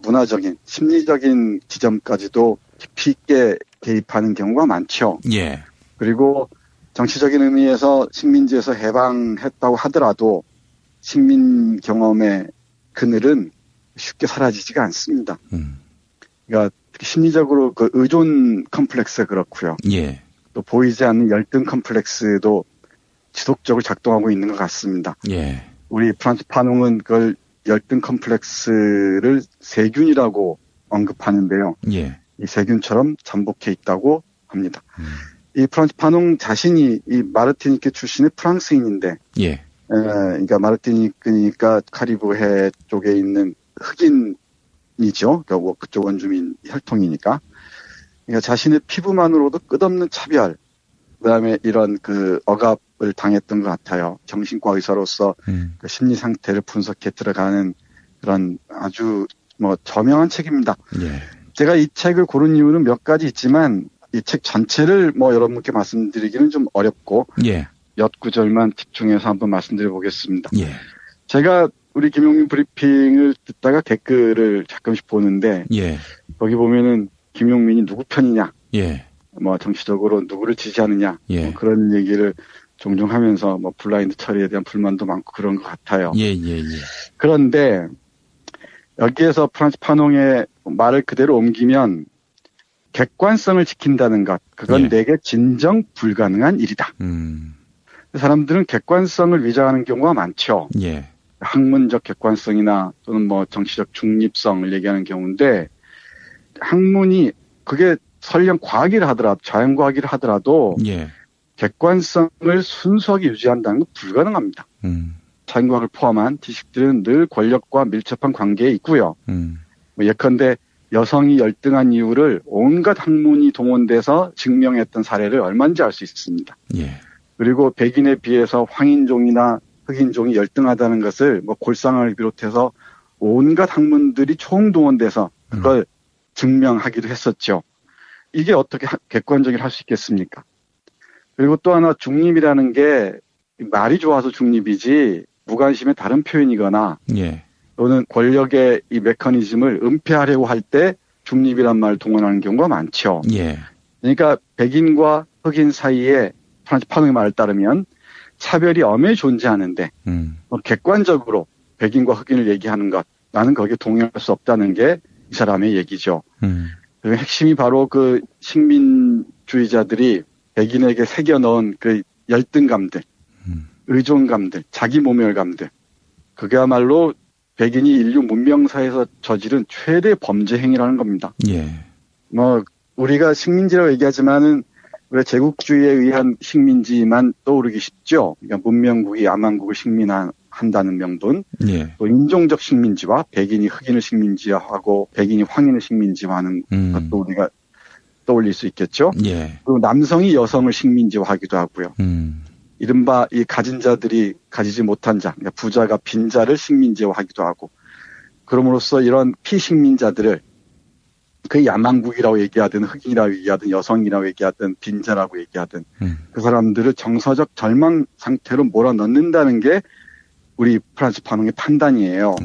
문화적인 심리적인 지점까지도 깊이 있게 개입하는 경우가 많죠. 예. 그리고 정치적인 의미에서 식민지에서 해방했다고 하더라도 식민 경험의 그늘은 쉽게 사라지지가 않습니다. 그러니까 심리적으로 그 의존 컴플렉스가 그렇고요. 예. 또 보이지 않는 열등 컴플렉스도 지속적으로 작동하고 있는 것 같습니다. 예. 우리 프란츠 파농은 그걸 열등 컴플렉스를 세균이라고 언급하는데요. 예. 이 세균처럼 잠복해 있다고 합니다. 이 프란츠 파농 자신이 이 마르티니크 출신의 프랑스인인데, 예. 그러니까 마르티니크니까 카리브해 쪽에 있는 흑인이죠. 그러니까 그쪽 원주민 혈통이니까. 그러니까 자신의 피부만으로도 끝없는 차별, 그다음에 이런 그 억압을 당했던 것 같아요. 정신과 의사로서 그 심리 상태를 분석해 들어가는 그런 아주 뭐 저명한 책입니다. 예. 제가 이 책을 고른 이유는 몇 가지 있지만 이 책 전체를 뭐 여러분께 말씀드리기는 좀 어렵고 예. 몇 구절만 집중해서 한번 말씀드려 보겠습니다. 예. 제가 우리 김용민 브리핑을 듣다가 댓글을 가끔씩 보는데 예. 거기 보면은 김용민이 누구 편이냐, 예. 뭐 정치적으로 누구를 지지하느냐, 예. 뭐 그런 얘기를 종종 하면서 뭐 블라인드 처리에 대한 불만도 많고 그런 것 같아요. 예, 예, 예. 그런데 여기에서 프란츠 파농의 말을 그대로 옮기면 객관성을 지킨다는 것, 그건 예. 내게 진정 불가능한 일이다. 사람들은 객관성을 위장하는 경우가 많죠. 예. 학문적 객관성이나 또는 뭐 정치적 중립성을 얘기하는 경우인데 학문이 그게 설령 과학이라 하더라도 자연과학이라 하더라도 예. 객관성을 순수하게 유지한다는 건 불가능합니다. 자연과학을 포함한 지식들은 늘 권력과 밀접한 관계에 있고요. 뭐 예컨대 여성이 열등한 이유를 온갖 학문이 동원돼서 증명했던 사례를 얼마인지 알 수 있습니다. 예. 그리고 백인에 비해서 황인종이나 흑인종이 열등하다는 것을 뭐 골상을 비롯해서 온갖 학문들이 총동원돼서 그걸 증명하기도 했었죠. 이게 어떻게 객관적으로 할 수 있겠습니까? 그리고 또 하나 중립이라는 게 말이 좋아서 중립이지 무관심의 다른 표현이거나 예. 또는 권력의 이 메커니즘을 은폐하려고 할 때 중립이란 말을 동원하는 경우가 많죠. 예. 그러니까 백인과 흑인 사이에 프란츠 파농의 말을 따르면 차별이 엄연히 존재하는데 객관적으로 백인과 흑인을 얘기하는 것, 나는 거기에 동의할 수 없다는 게 이 사람의 얘기죠. 그 핵심이 바로 그 식민주의자들이 백인에게 새겨넣은 그 열등감들, 의존감들, 자기 모멸감들, 그게야말로 백인이 인류 문명사에서 저지른 최대 범죄 행위라는 겁니다. 예. 뭐 우리가 식민지라고 얘기하지만은 우리가 제국주의에 의한 식민지만 떠오르기 쉽죠. 그러니까 문명국이 야만국을 식민한다는 명분, 예. 또 인종적 식민지와 백인이 흑인을 식민지화하고 백인이 황인을 식민지화하는 것도 우리가 떠올릴 수 있겠죠. 예. 그리고 남성이 여성을 식민지화하기도 하고요. 이른바 이 가진 자들이 가지지 못한 자, 그러니까 부자가 빈자를 식민지화하기도 하고, 그럼으로써 이런 피식민자들을 그 야만국이라고 얘기하든 흑인이라고 얘기하든 여성이라고 얘기하든 빈자라고 얘기하든 그 사람들을 정서적 절망 상태로 몰아넣는다는 게 우리 프란츠 파농의 판단이에요.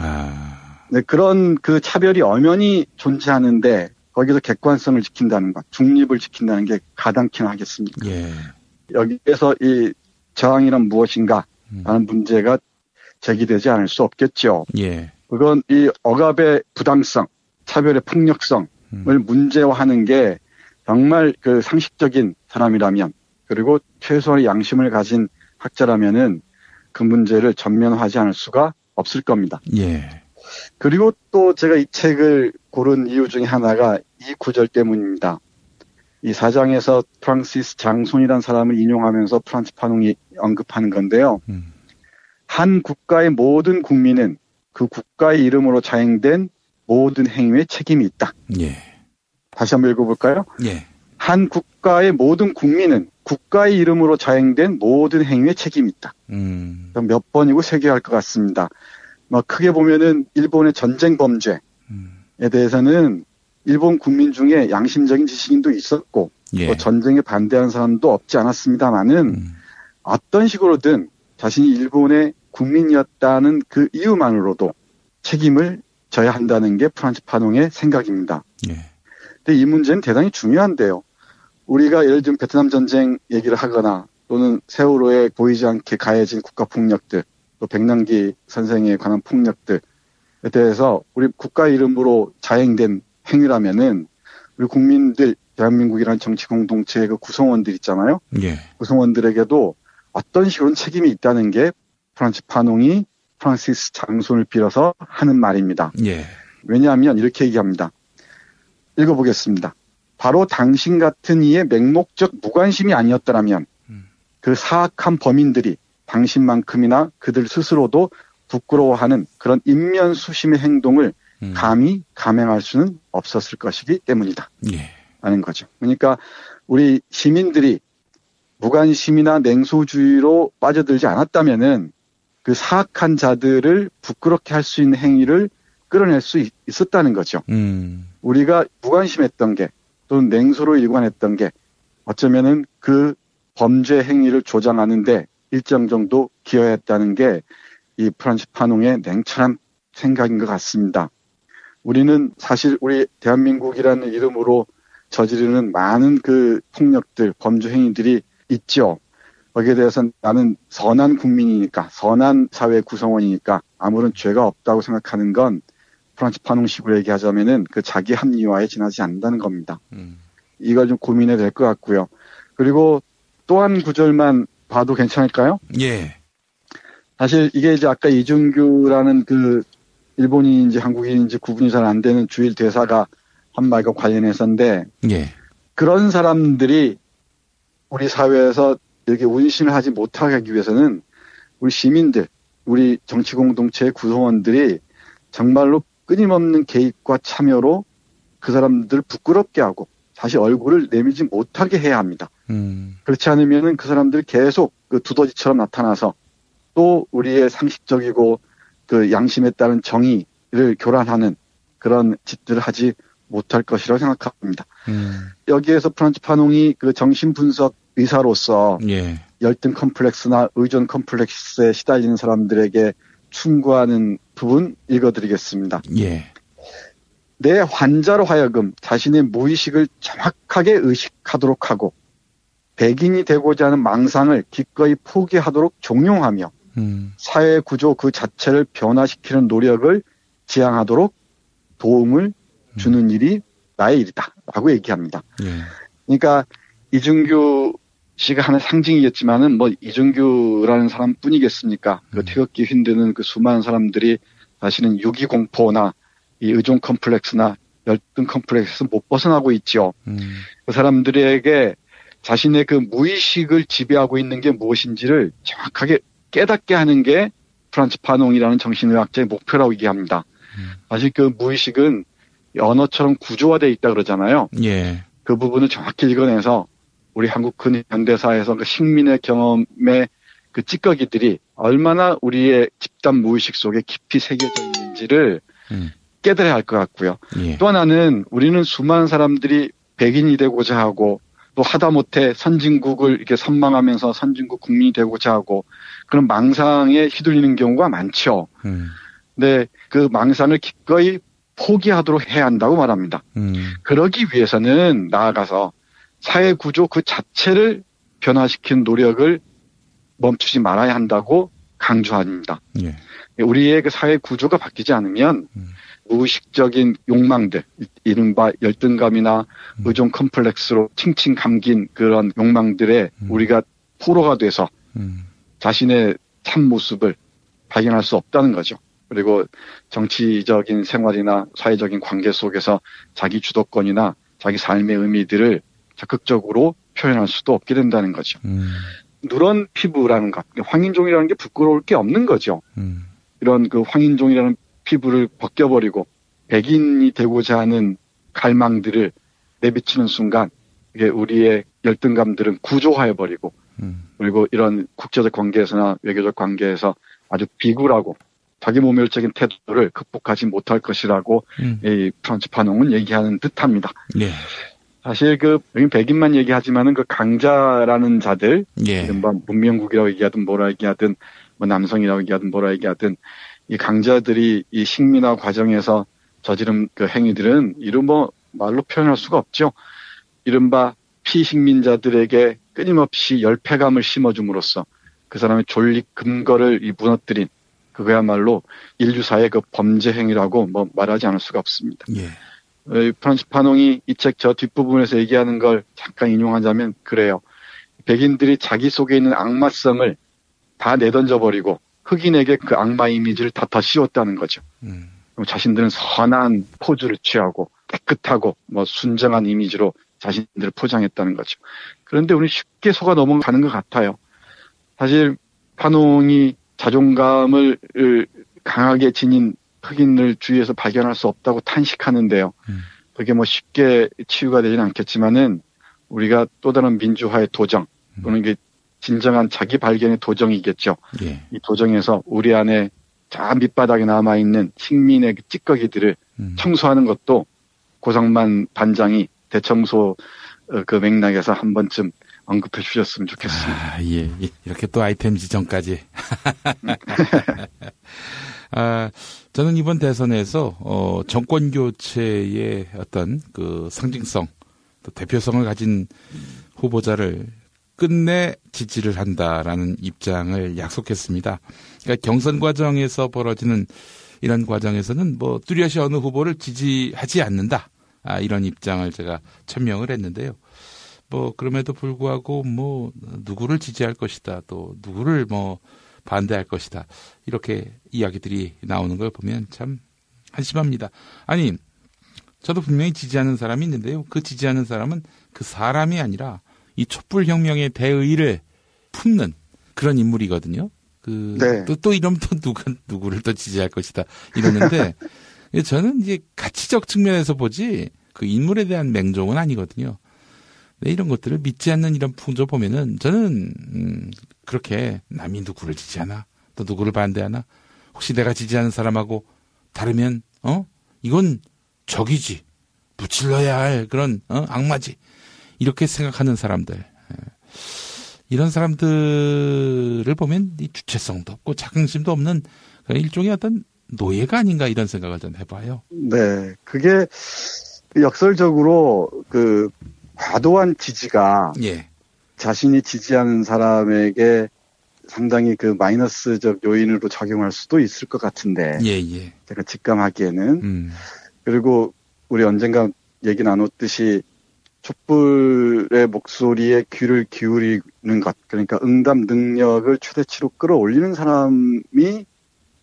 네, 그런 그 차별이 엄연히 존재하는데 거기서 객관성을 지킨다는 것, 중립을 지킨다는 게 가당키나 하겠습니까? 예. 여기에서 이 저항이란 무엇인가 라는 문제가 제기되지 않을 수 없겠죠. 예. 그건 이 억압의 부당성, 차별의 폭력성을 문제화하는 게 정말 그 상식적인 사람이라면, 그리고 최소한의 양심을 가진 학자라면은 그 문제를 전면화하지 않을 수가 없을 겁니다. 예. 그리고 또 제가 이 책을 고른 이유 중에 하나가 이 구절 때문입니다. 이 4장에서 프랑시스 장손이라는 사람을 인용하면서 프란츠 파농이 언급하는 건데요. 한 국가의 모든 국민은 그 국가의 이름으로 자행된 모든 행위에 책임이 있다. 예. 다시 한번 읽어볼까요? 예. 한 국가의 모든 국민은 국가의 이름으로 자행된 모든 행위에 책임이 있다. 몇 번이고 새겨야 할 것 같습니다. 크게 보면은 일본의 전쟁 범죄에 대해서는 일본 국민 중에 양심적인 지식인도 있었고, 예. 또 전쟁에 반대하는 사람도 없지 않았습니다만은 어떤 식으로든 자신이 일본의 국민이었다는 그 이유만으로도 책임을 져야 한다는 게 프란츠 파농의 생각입니다. 예. 근데 이 문제는 대단히 중요한데요. 우리가 예를 들면 베트남 전쟁 얘기를 하거나 또는 세월호에 보이지 않게 가해진 국가폭력들, 또 백남기 선생에 관한 폭력들에 대해서 우리 국가 이름으로 자행된 행위라면은 우리 국민들, 대한민국이라는 정치 공동체의 그 구성원들 있잖아요. 예. 구성원들에게도 어떤 식으로는 책임이 있다는 게 프란츠 파농이 프랑시스 장손을 빌어서 하는 말입니다. 예. 왜냐하면 이렇게 얘기합니다. 읽어보겠습니다. 바로 당신 같은 이의 맹목적 무관심이 아니었더라면 그 사악한 범인들이 당신만큼이나 그들 스스로도 부끄러워하는 그런 인면수심의 행동을 감히 감행할 수는 없었을 것이기 때문이다. 예. 라는 거죠. 그러니까 우리 시민들이 무관심이나 냉소주의로 빠져들지 않았다면은 그 사악한 자들을 부끄럽게 할 수 있는 행위를 끌어낼 수 있었다는 거죠. 우리가 무관심했던 게 또는 냉소로 일관했던 게 어쩌면은 그 범죄 행위를 조장하는데 일정 정도 기여했다는 게 이 프란츠 파농의 냉철한 생각인 것 같습니다. 우리는 사실 우리 대한민국이라는 이름으로 저지르는 많은 그 폭력들, 범죄 행위들이 있죠. 거기에 대해서는 나는 선한 국민이니까, 선한 사회 구성원이니까 아무런 죄가 없다고 생각하는 건 프란츠 파농식으로 얘기하자면은 그 자기 합리화에 지나지 않는다는 겁니다. 이걸 좀 고민해야 될 것 같고요. 그리고 또 한 구절만 봐도 괜찮을까요? 예. 사실 이게 이제 아까 이준규라는 그 일본인인지 한국인인지 구분이 잘 안 되는 주일 대사가 한 말과 관련해서인데, 예. 그런 사람들이 우리 사회에서 이렇게 운신을 하지 못하게 하기 위해서는 우리 시민들, 우리 정치 공동체의 구성원들이 정말로 끊임없는 개입과 참여로 그 사람들을 부끄럽게 하고 다시 얼굴을 내밀지 못하게 해야 합니다. 그렇지 않으면은 그 사람들이 계속 그 두더지처럼 나타나서 또 우리의 상식적이고 그 양심에 따른 정의를 교란하는 그런 짓들을 하지 못할 것이라고 생각합니다. 여기에서 프란츠 파농이 그 정신분석 의사로서 예. 열등 컴플렉스나 의존 컴플렉스에 시달리는 사람들에게 충고하는 부분 읽어드리겠습니다. 예. 내 환자로 하여금 자신의 무의식을 정확하게 의식하도록 하고 백인이 되고자 하는 망상을 기꺼이 포기하도록 종용하며 사회 구조 그 자체를 변화시키는 노력을 지향하도록 도움을 주는 일이 나의 일이다 라고 얘기합니다. 예. 그러니까 이준규 씨가 하는 상징이겠지만은 뭐 이준규라는 사람뿐이겠습니까? 그 태극기 휜드는 그 수많은 사람들이 사실은 유기 공포나 이 의존 컴플렉스나 열등 컴플렉스에서 못 벗어나고 있죠. 그 사람들에게 자신의 그 무의식을 지배하고 있는 게 무엇인지를 정확하게 깨닫게 하는 게 프란츠 파농이라는 정신의학자의 목표라고 얘기합니다. 사실 그 무의식은 언어처럼 구조화되어 있다 그러잖아요. 예. 그 부분을 정확히 읽어내서 우리 한국 근현대사에서 그 식민의 경험의 그 찌꺼기들이 얼마나 우리의 집단 무의식 속에 깊이 새겨져 있는지를 깨달아야 할 것 같고요. 예. 또 하나는 우리는 수많은 사람들이 백인이 되고자 하고 또 하다못해 선진국을 이렇게 선망하면서 선진국 국민이 되고자 하고 그런 망상에 휘둘리는 경우가 많죠. 근데 그 망상을 기꺼이 포기하도록 해야 한다고 말합니다. 그러기 위해서는 나아가서 사회 구조 그 자체를 변화시키는 노력을 멈추지 말아야 한다고 강조합니다. 예. 우리의 그 사회 구조가 바뀌지 않으면 무의식적인 욕망들, 이른바 열등감이나 의존 컴플렉스로 칭칭 감긴 그런 욕망들에 우리가 포로가 돼서 자신의 참 모습을 발견할 수 없다는 거죠. 그리고 정치적인 생활이나 사회적인 관계 속에서 자기 주도권이나 자기 삶의 의미들을 적극적으로 표현할 수도 없게 된다는 거죠. 누런 피부라는 것, 황인종이라는 게 부끄러울 게 없는 거죠. 이런 그 황인종이라는 피부를 벗겨버리고 백인이 되고자 하는 갈망들을 내비치는 순간 이게 우리의 열등감들은 구조화해버리고 그리고 이런 국제적 관계에서나 외교적 관계에서 아주 비굴하고 자기 모멸적인 태도를 극복하지 못할 것이라고 이 프란츠 파농은 얘기하는 듯합니다. 네. 사실 여기 백인만 얘기하지만은 그 강자라는 자들, 이른바 문명국이라고 얘기하든 뭐라 얘기하든 뭐 남성이라고 얘기하든 뭐라 얘기하든 이 강자들이 이 식민화 과정에서 저지른 그 행위들은 이루 뭐 말로 표현할 수가 없죠. 이른바 피식민자들에게 끊임없이 열패감을 심어줌으로써 그 사람의 존립 근거를 무너뜨린 그거야말로 인류사의 그 범죄 행위라고 뭐 말하지 않을 수가 없습니다. 예. 프란츠 파농이 이 책 저 뒷부분에서 얘기하는 걸 잠깐 인용하자면 그래요. 백인들이 자기 속에 있는 악마성을 다 내던져버리고 흑인에게 그 악마 이미지를 다 씌웠다는 거죠. 자신들은 선한 포즈를 취하고 깨끗하고 뭐 순정한 이미지로 자신들을 포장했다는 거죠. 그런데 우리 쉽게 속아 넘어가는 것 같아요. 사실 파농이 자존감을 강하게 지닌 흑인을 주위에서 발견할 수 없다고 탄식하는데요. 그게 뭐 쉽게 치유가 되지는 않겠지만은 우리가 또 다른 민주화의 도정 또는 이게 진정한 자기 발견의 도정이겠죠. 예. 이 도정에서 우리 안에 저 밑바닥에 남아있는 식민의 그 찌꺼기들을 청소하는 것도 고상만 반장이 대청소 그 맥락에서 한 번쯤 언급해 주셨으면 좋겠습니다. 아, 예. 이렇게 또 아이템 지정까지. 저는 이번 대선에서 정권 교체의 어떤 그 상징성, 또 대표성을 가진 후보자를 끝내 지지를 한다라는 입장을 약속했습니다. 그러니까 경선 과정에서 벌어지는 이런 과정에서는 뭐 뚜렷이 어느 후보를 지지하지 않는다. 이런 입장을 제가 천명을 했는데요. 뭐 그럼에도 불구하고 뭐 누구를 지지할 것이다, 또 누구를 뭐 반대할 것이다, 이렇게 이야기들이 나오는 걸 보면 참 한심합니다. 아니, 저도 분명히 지지하는 사람이 있는데요. 그 지지하는 사람은 그 사람이 아니라 이 촛불혁명의 대의를 품는 그런 인물이거든요. 네. 또 이러면 또 누구를 또 지지할 것이다 이러는데 저는 이제 가치적 측면에서 보지 그 인물에 대한 맹종은 아니거든요. 네, 이런 것들을 믿지 않는 이런 풍조 보면은 저는 그렇게 남이 누구를 지지하나 또 누구를 반대하나 혹시 내가 지지하는 사람하고 다르면 이건 적이지, 무찔러야 할 그런 악마지, 이렇게 생각하는 사람들, 이런 사람들을 보면 이 주체성도 없고 자긍심도 없는 일종의 어떤 노예가 아닌가 이런 생각을 좀 해봐요. 네, 그게 역설적으로 그 과도한 지지가 자신이 지지하는 사람에게 상당히 그 마이너스적 요인으로 작용할 수도 있을 것 같은데, 제가 직감하기에는 그리고 우리 언젠가 얘기 나눴듯이 촛불의 목소리에 귀를 기울이는 것, 그러니까 응답 능력을 최대치로 끌어올리는 사람이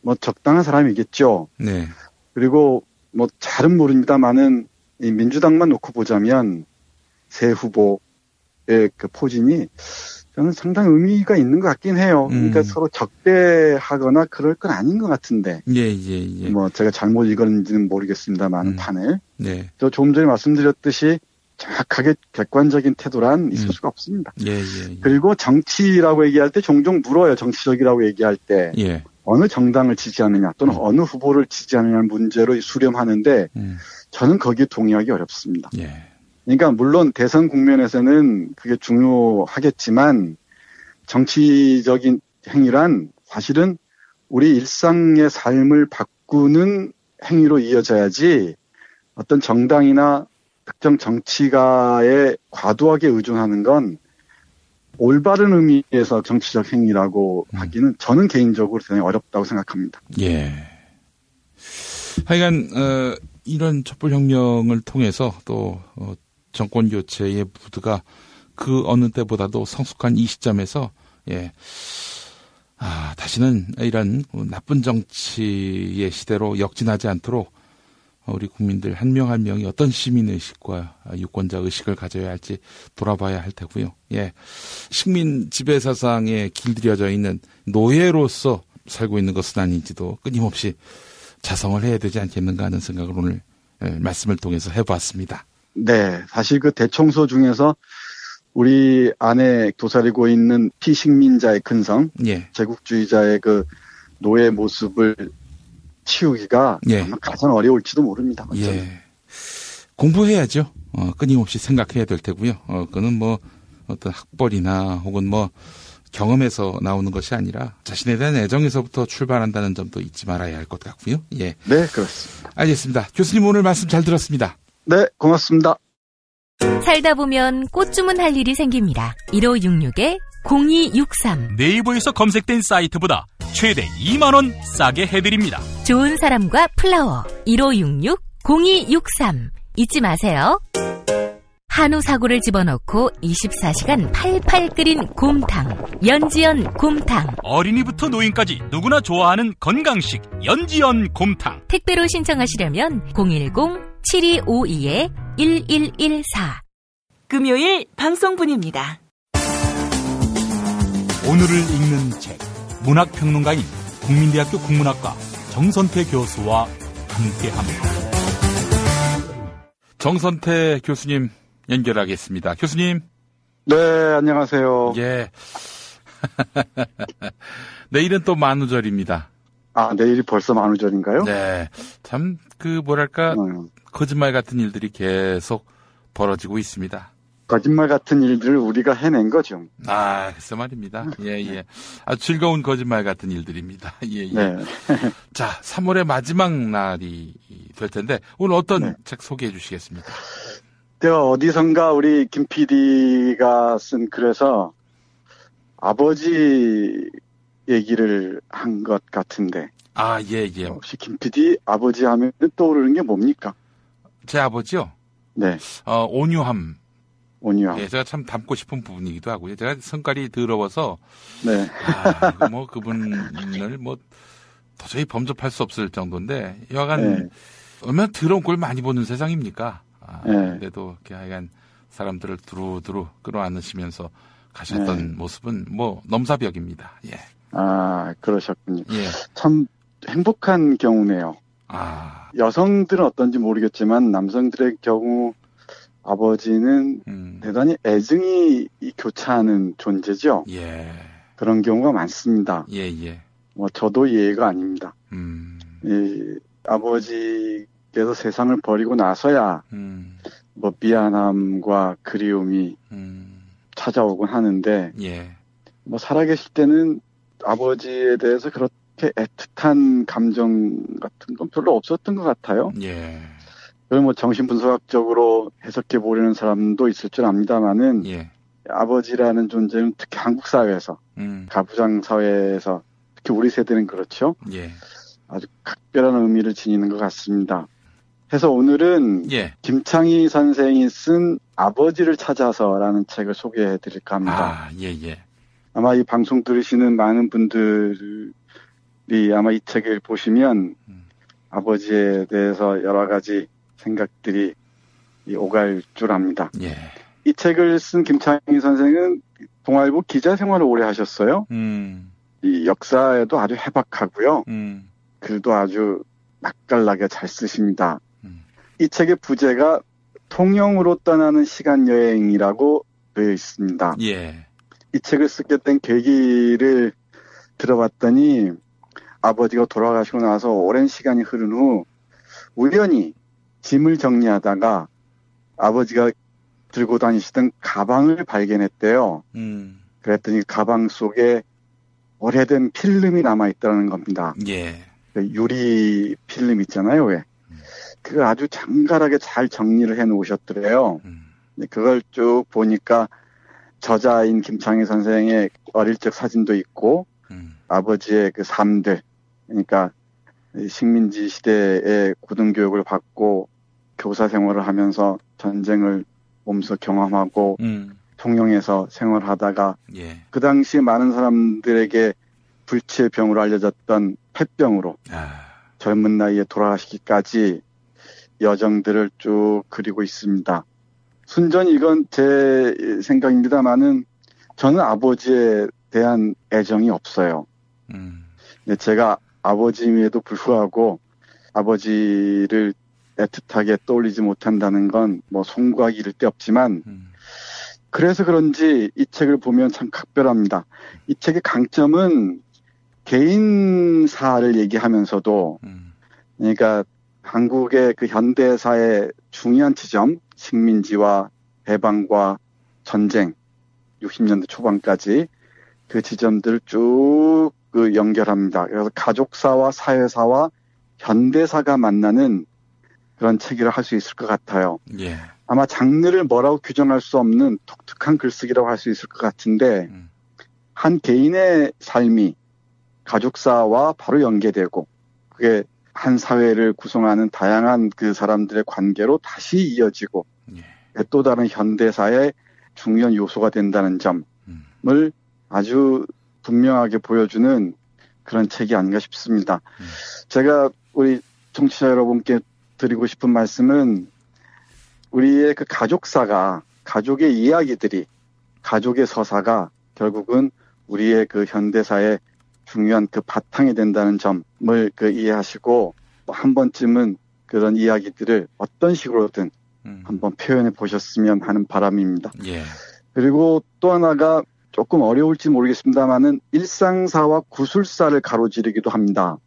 뭐 적당한 사람이겠죠. 네. 그리고 뭐 잘은 모릅니다만은 이 민주당만 놓고 보자면 새 후보의 그 포진이 저는 상당히 의미가 있는 것 같긴 해요. 그러니까 서로 적대하거나 그럴 건 아닌 것 같은데. 예. 뭐 제가 잘못 읽었는지는 모르겠습니다만 판을. 네. 저 조금 전에 말씀드렸듯이 정확하게 객관적인 태도란 있을 수가 없습니다. 예. 그리고 정치라고 얘기할 때 종종 물어요. 정치적이라고 얘기할 때. 어느 정당을 지지하느냐 또는 어느 후보를 지지하느냐는 문제로 수렴하는데 저는 거기에 동의하기 어렵습니다. 그러니까 물론 대선 국면에서는 그게 중요하겠지만 정치적인 행위란 사실은 우리 일상의 삶을 바꾸는 행위로 이어져야지 어떤 정당이나 특정 정치가에 과도하게 의존하는 건 올바른 의미에서 정치적 행위라고 하기는 저는 개인적으로 굉장히 어렵다고 생각합니다. 예. 하여간 이런 촛불혁명을 통해서 또 정권 교체의 무드가 그 어느 때보다도 성숙한 이 시점에서 다시는 이런 나쁜 정치의 시대로 역진하지 않도록 우리 국민들 한 명 한 명이 어떤 시민의식과 유권자 의식을 가져야 할지 돌아봐야 할 테고요. 예. 식민 지배 사상에 길들여져 있는 노예로서 살고 있는 것은 아닌지도 끊임없이 자성을 해야 되지 않겠는가 하는 생각을 오늘 말씀을 통해서 해봤습니다. 네. 사실 그 대청소 중에서 우리 안에 도사리고 있는 피식민자의 근성, 제국주의자의 그 노예 모습을 치우기가 가장 어려울지도 모릅니다. 예. 공부해야죠. 끊임없이 생각해야 될 테고요. 그거는 뭐 어떤 학벌이나 혹은 뭐 경험에서 나오는 것이 아니라 자신에 대한 애정에서부터 출발한다는 점도 잊지 말아야 할 것 같고요. 예. 네, 그렇습니다. 알겠습니다. 교수님 오늘 말씀 잘 들었습니다. 네, 고맙습니다. 살다 보면 꽃 주문할 일이 생깁니다. 1566-0263 네이버에서 검색된 사이트보다 최대 2만 원 싸게 해드립니다. 좋은 사람과 플라워 1566-0263 잊지 마세요. 한우 사고를 집어넣고 24시간 팔팔 끓인 곰탕 연지연 곰탕. 어린이부터 노인까지 누구나 좋아하는 건강식 연지연 곰탕. 택배로 신청하시려면 010-7252-1114 금요일 방송분입니다. 오늘을 읽는 책 문학평론가인 국민대학교 국문학과 정선태 교수와 함께합니다. 정선태 교수님 연결하겠습니다. 교수님. 네, 안녕하세요. 예. 내일은 또 만우절입니다. 아, 내일이 벌써 만우절인가요? 네. 참, 거짓말 같은 일들이 계속 벌어지고 있습니다. 거짓말 같은 일들을 우리가 해낸 거죠. 아, 글쎄 말입니다. 예. 아주 즐거운 거짓말 같은 일들입니다. 예. 네. 자, 3월의 마지막 날이 될 텐데, 오늘 어떤 책 소개해 주시겠습니까? 제가 어디선가 우리 김 PD가 쓴 글에서 아버지 얘기를 한 것 같은데. 아, 예. 혹시 김 PD 아버지 하면 떠오르는 게 뭡니까? 제 아버지요? 네. 온유함. 온유함. 예, 제가 참 닮고 싶은 부분이기도 하고요. 제가 성깔이 더러워서. 네. 그분을 도저히 범접할 수 없을 정도인데, 여하간, 얼마나 더러운 꼴 많이 보는 세상입니까? 그래도 하여간 사람들을 두루두루 끌어안으시면서 가셨던 모습은 넘사벽입니다. 예. 아, 그러셨군요. 예. 참 행복한 경우네요. 아. 여성들은 어떤지 모르겠지만 남성들의 경우 아버지는 대단히 애증이 교차하는 존재죠. 예. 그런 경우가 많습니다. 예. 저도 예외가 아닙니다. 아버지께서 세상을 버리고 나서야 미안함과 그리움이 찾아오곤 하는데 살아계실 때는 아버지에 대해서 그렇게 애틋한 감정 같은 건 별로 없었던 것 같아요. 예. 그럼 정신분석학적으로 해석해 보려는 사람도 있을 줄 압니다만은 아버지라는 존재는 특히 한국 사회에서 가부장 사회에서 특히 우리 세대는 그렇죠. 아주 각별한 의미를 지니는 것 같습니다. 해서 오늘은 김창희 선생이 쓴 아버지를 찾아서라는 책을 소개해 드릴까 합니다. 아, 예. 아마 이 방송 들으시는 많은 분들이 아마 이 책을 보시면 아버지에 대해서 여러 가지 생각들이 오갈 줄 압니다. 예. 이 책을 쓴 김창희 선생은 동아일보 기자 생활을 오래 하셨어요. 이 역사에도 아주 해박하고요. 글도 아주 맛깔나게 잘 쓰십니다. 이 책의 부제가 통영으로 떠나는 시간 여행이라고 되어 있습니다. 예. 이 책을 쓰게 된 계기를 들어봤더니 아버지가 돌아가시고 나서 오랜 시간이 흐른 후 우연히 짐을 정리하다가 아버지가 들고 다니시던 가방을 발견했대요. 그랬더니 가방 속에 오래된 필름이 남아있다는 겁니다. 예. 그 유리 필름 있잖아요, 왜? 그거 아주 장갈하게 잘 정리를 해 놓으셨더래요. 그걸 쭉 보니까 저자인 김창희 선생의 어릴 적 사진도 있고, 아버지의 그 삶들, 그러니까 식민지 시대에 고등교육을 받고 교사 생활을 하면서 전쟁을 몸소 경험하고 통영에서 생활하다가 그 당시 많은 사람들에게 불치의 병으로 알려졌던 폐병으로 젊은 나이에 돌아가시기까지 여정들을 쭉 그리고 있습니다. 순전히 이건 제 생각입니다만은 저는 아버지에 대한 애정이 없어요. 제가 아버지임에도 불구하고 아버지를 애틋하게 떠올리지 못한다는 건 뭐 송구하기 이를 데 없지만 그래서 그런지 이 책을 보면 참 각별합니다. 이 책의 강점은 개인사를 얘기하면서도 그러니까 한국의 그 현대사의 중요한 지점, 식민지와 해방과 전쟁, 60년대 초반까지 그 지점들을 쭉 그 연결합니다. 그래서 가족사와 사회사와 현대사가 만나는 그런 책이라 할 수 있을 것 같아요. 예. 아마 장르를 뭐라고 규정할 수 없는 독특한 글쓰기라고 할 수 있을 것 같은데 한 개인의 삶이 가족사와 바로 연계되고 그게 한 사회를 구성하는 다양한 그 사람들의 관계로 다시 이어지고 또 다른 현대사의 중요한 요소가 된다는 점을 아주 분명하게 보여주는 그런 책이 아닌가 싶습니다. 제가 우리 청취자 여러분께 드리고 싶은 말씀은 우리의 그 가족사가, 가족의 이야기들이, 가족의 서사가 결국은 우리의 그 현대사의 중요한 그 바탕이 된다는 점을 그 이해하시고 한 번쯤은 그런 이야기들을 어떤 식으로든 한번 표현해 보셨으면 하는 바람입니다. 예. 그리고 또 하나가 조금 어려울지 모르겠습니다만은 일상사와 구술사를 가로지르기도 합니다.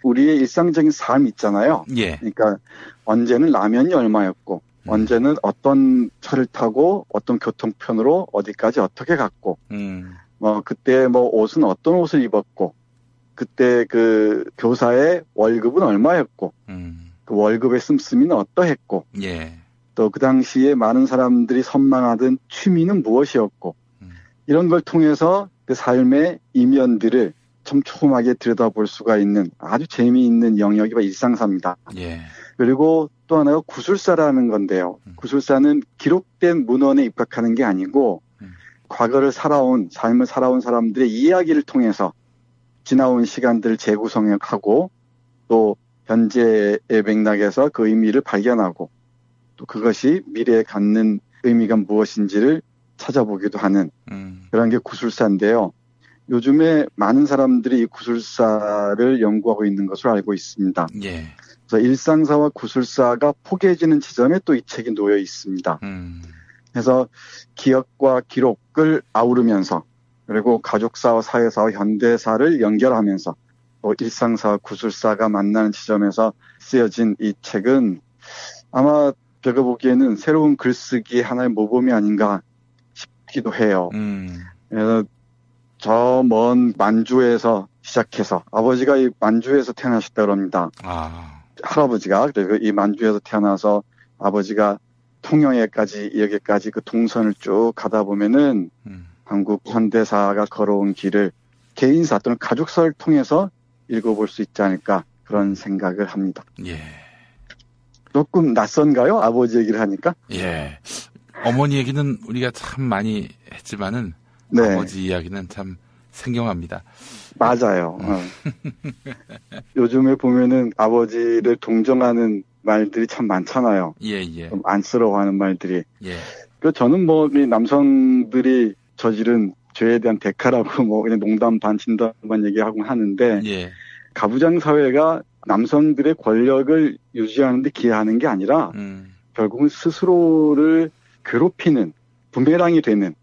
우리의 일상적인 삶 있잖아요. 예. 그러니까 언제는 라면이 얼마였고 언제는 어떤 차를 타고 어떤 교통편으로 어디까지 어떻게 갔고 그때 뭐 옷은 어떤 옷을 입었고 그때 그 교사의 월급은 얼마였고 그 월급의 씀씀이는 어떠했고 예. 또 그 당시에 많은 사람들이 선망하던 취미는 무엇이었고 이런 걸 통해서 그 삶의 이면들을 촘촘하게 들여다볼 수가 있는 아주 재미있는 영역이 일상사입니다. 예. 그리고 또 하나가 구술사라는 건데요. 구술사는 기록된 문헌에 입각하는 게 아니고 과거를 삶을 살아온 사람들의 이야기를 통해서 지나온 시간들을 재구성하고 또 현재의 맥락에서 그 의미를 발견하고 또 그것이 미래에 갖는 의미가 무엇인지를 찾아보기도 하는 그런 게 구술사인데요. 요즘에 많은 사람들이 이 구술사를 연구하고 있는 것으로 알고 있습니다. 예. 그래서 일상사와 구술사가 포개지는 지점에 또 이 책이 놓여 있습니다. 그래서 기억과 기록을 아우르면서 그리고 가족사와 사회사와 현대사를 연결하면서 또 일상사와 구술사가 만나는 지점에서 쓰여진 이 책은 아마 제가 보기에는 새로운 글쓰기 하나의 모범이 아닌가 싶기도 해요. 그래서 저 먼 만주에서 시작해서 아버지가 이 만주에서 태어나셨다고 합니다. 할아버지가 그리고 이 만주에서 태어나서 아버지가 통영에까지 여기까지 그 동선을 쭉 가다 보면은 한국 현대사가 걸어온 길을 개인사 또는 가족사를 통해서 읽어볼 수 있지 않을까 그런 생각을 합니다. 예. 조금 낯선가요? 아버지 얘기를 하니까? 예. 어머니 얘기는 우리가 참 많이 했지만은 네. 아버지 이야기는 참 생경합니다. 맞아요. 요즘에 보면은 아버지를 동정하는 말들이 참 많잖아요. 예, 예. 좀 안쓰러워하는 말들이. 예. 그 저는 뭐 남성들이 저지른 죄에 대한 대가라고 뭐 그냥 농담 반 진담만 얘기하고 하는데 예. 가부장 사회가 남성들의 권력을 유지하는 데 기여하는 게 아니라 결국은 스스로를 괴롭히는 부메랑이 되는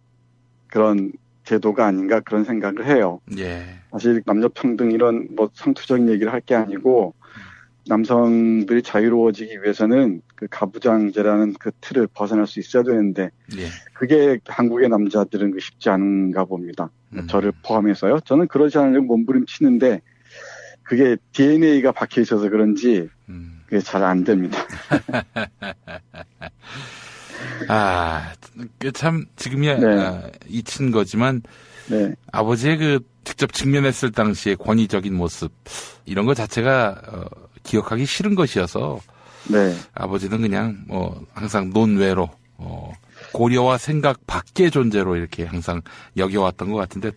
그런 제도가 아닌가 그런 생각을 해요. 예. 사실 남녀평등 이런 뭐 상투적인 얘기를 할 게 아니고 남성들이 자유로워지기 위해서는 그 가부장제라는 그 틀을 벗어날 수 있어야 되는데 예. 그게 한국의 남자들은 쉽지 않은가 봅니다. 저를 포함해서요. 저는 그러지 않으려고 몸부림치는데 그게 DNA가 박혀 있어서 그런지 그게 잘 안 됩니다. 참 지금이야 잊힌 거지만 아버지의 그 직접 직면했을 당시의 권위적인 모습 이런 것 자체가 기억하기 싫은 것이어서 아버지는 그냥 항상 논외로 고려와 생각 밖의 존재로 이렇게 항상 여겨왔던 것 같은데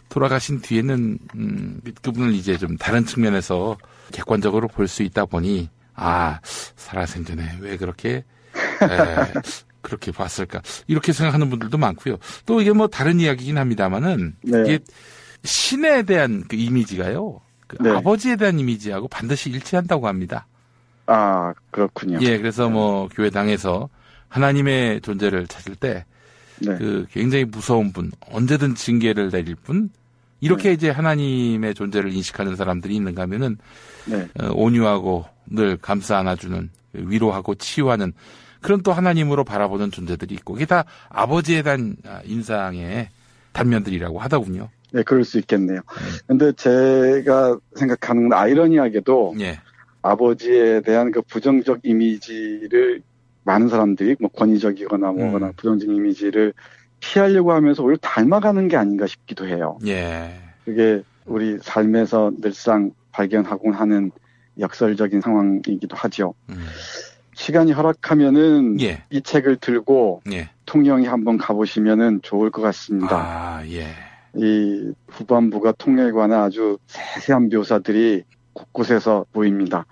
돌아가신 뒤에는 그분을 이제 좀 다른 측면에서 객관적으로 볼 수 있다 보니 살아생전에 왜 그렇게 그렇게 봤을까 이렇게 생각하는 분들도 많고요. 또 이게 뭐 다른 이야기긴 합니다만은 이게 신에 대한 그 이미지가요. 아버지에 대한 이미지하고 반드시 일치한다고 합니다. 그렇군요. 예, 그래서 뭐 교회당에서 하나님의 존재를 찾을 때 그 굉장히 무서운 분, 언제든 징계를 내릴 분, 이렇게 이제 하나님의 존재를 인식하는 사람들이 있는가 하면은 온유하고 늘 감싸 안아주는, 위로하고 치유하는 그런 또 하나님으로 바라보는 존재들이 있고, 그게 다 아버지에 대한 인상의 단면들이라고 하더군요. 네, 그럴 수 있겠네요. 근데 제가 생각하는 건 아이러니하게도 아버지에 대한 그 부정적 이미지를 많은 사람들이 뭐 권위적이거나 뭐거나 부정적 이미지를 피하려고 하면서 오히려 닮아가는 게 아닌가 싶기도 해요. 그게 우리 삶에서 늘상 발견하곤 하는 역설적인 상황이기도 하죠. 시간이 허락하면은 이 책을 들고 통영에 한번 가보시면은 좋을 것 같습니다. 이 후반부가 통영에 관한 아주 세세한 묘사들이 곳곳에서 보입니다.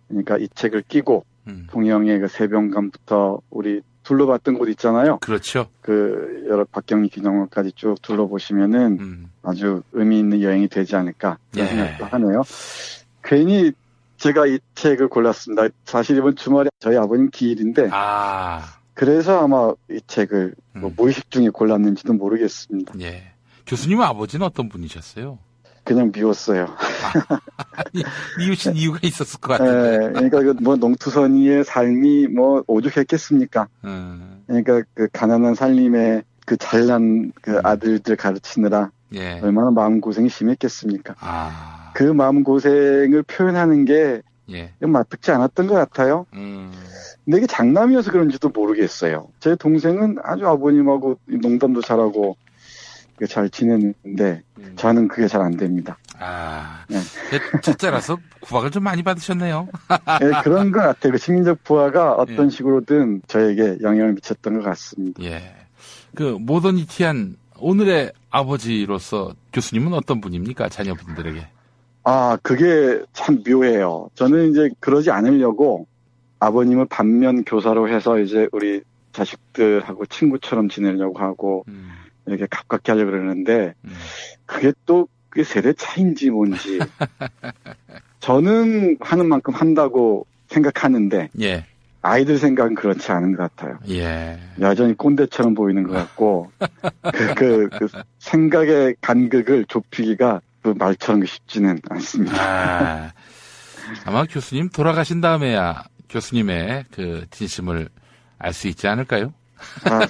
그러니까 이 책을 끼고 통영의 그 세병감부터 우리 둘러봤던 곳 있잖아요. 그렇죠. 그 여러 박경리 기념관까지 쭉 둘러보시면은 아주 의미 있는 여행이 되지 않을까 그런 생각도 하네요. 괜히 제가 이 책을 골랐습니다. 사실 이번 주말에 저희 아버님 기일인데 그래서 아마 이 책을 뭐 무의식 중에 골랐는지도 모르겠습니다. 교수님 아버지는 어떤 분이셨어요? 그냥 미웠어요. 아니, 미우신 이유가 있었을 것 같은데. 그러니까 뭐 농투선이의 삶이 뭐 오죽했겠습니까? 그러니까 그 가난한 살림에 그 잘난 그 아들들 가르치느라 얼마나 마음고생이 심했겠습니까? 그 마음고생을 표현하는 게 맞득지 않았던 것 같아요. 근데 이게 장남이어서 그런지도 모르겠어요. 제 동생은 아주 아버님하고 농담도 잘하고 잘 지냈는데 저는 그게 잘 안 됩니다. 첫째라서 구박을 좀 많이 받으셨네요. 그런 것 같아요. 그 심리적 부하가 어떤 식으로든 저에게 영향을 미쳤던 것 같습니다. 그 모더니티한 오늘의 아버지로서 교수님은 어떤 분입니까? 자녀분들에게. 그게 참 묘해요. 저는 이제 그러지 않으려고 아버님을 반면 교사로 해서 이제 우리 자식들하고 친구처럼 지내려고 하고 이렇게 가깝게 하려고 그러는데 그게 또 그게 세대 차이인지 뭔지 저는 하는 만큼 한다고 생각하는데 아이들 생각은 그렇지 않은 것 같아요. 여전히 꼰대처럼 보이는 것 같고 그 생각의 간극을 좁히기가 그 말처럼 쉽지는 않습니다. 아마 교수님 돌아가신 다음에야 교수님의 그 진심을 알 수 있지 않을까요?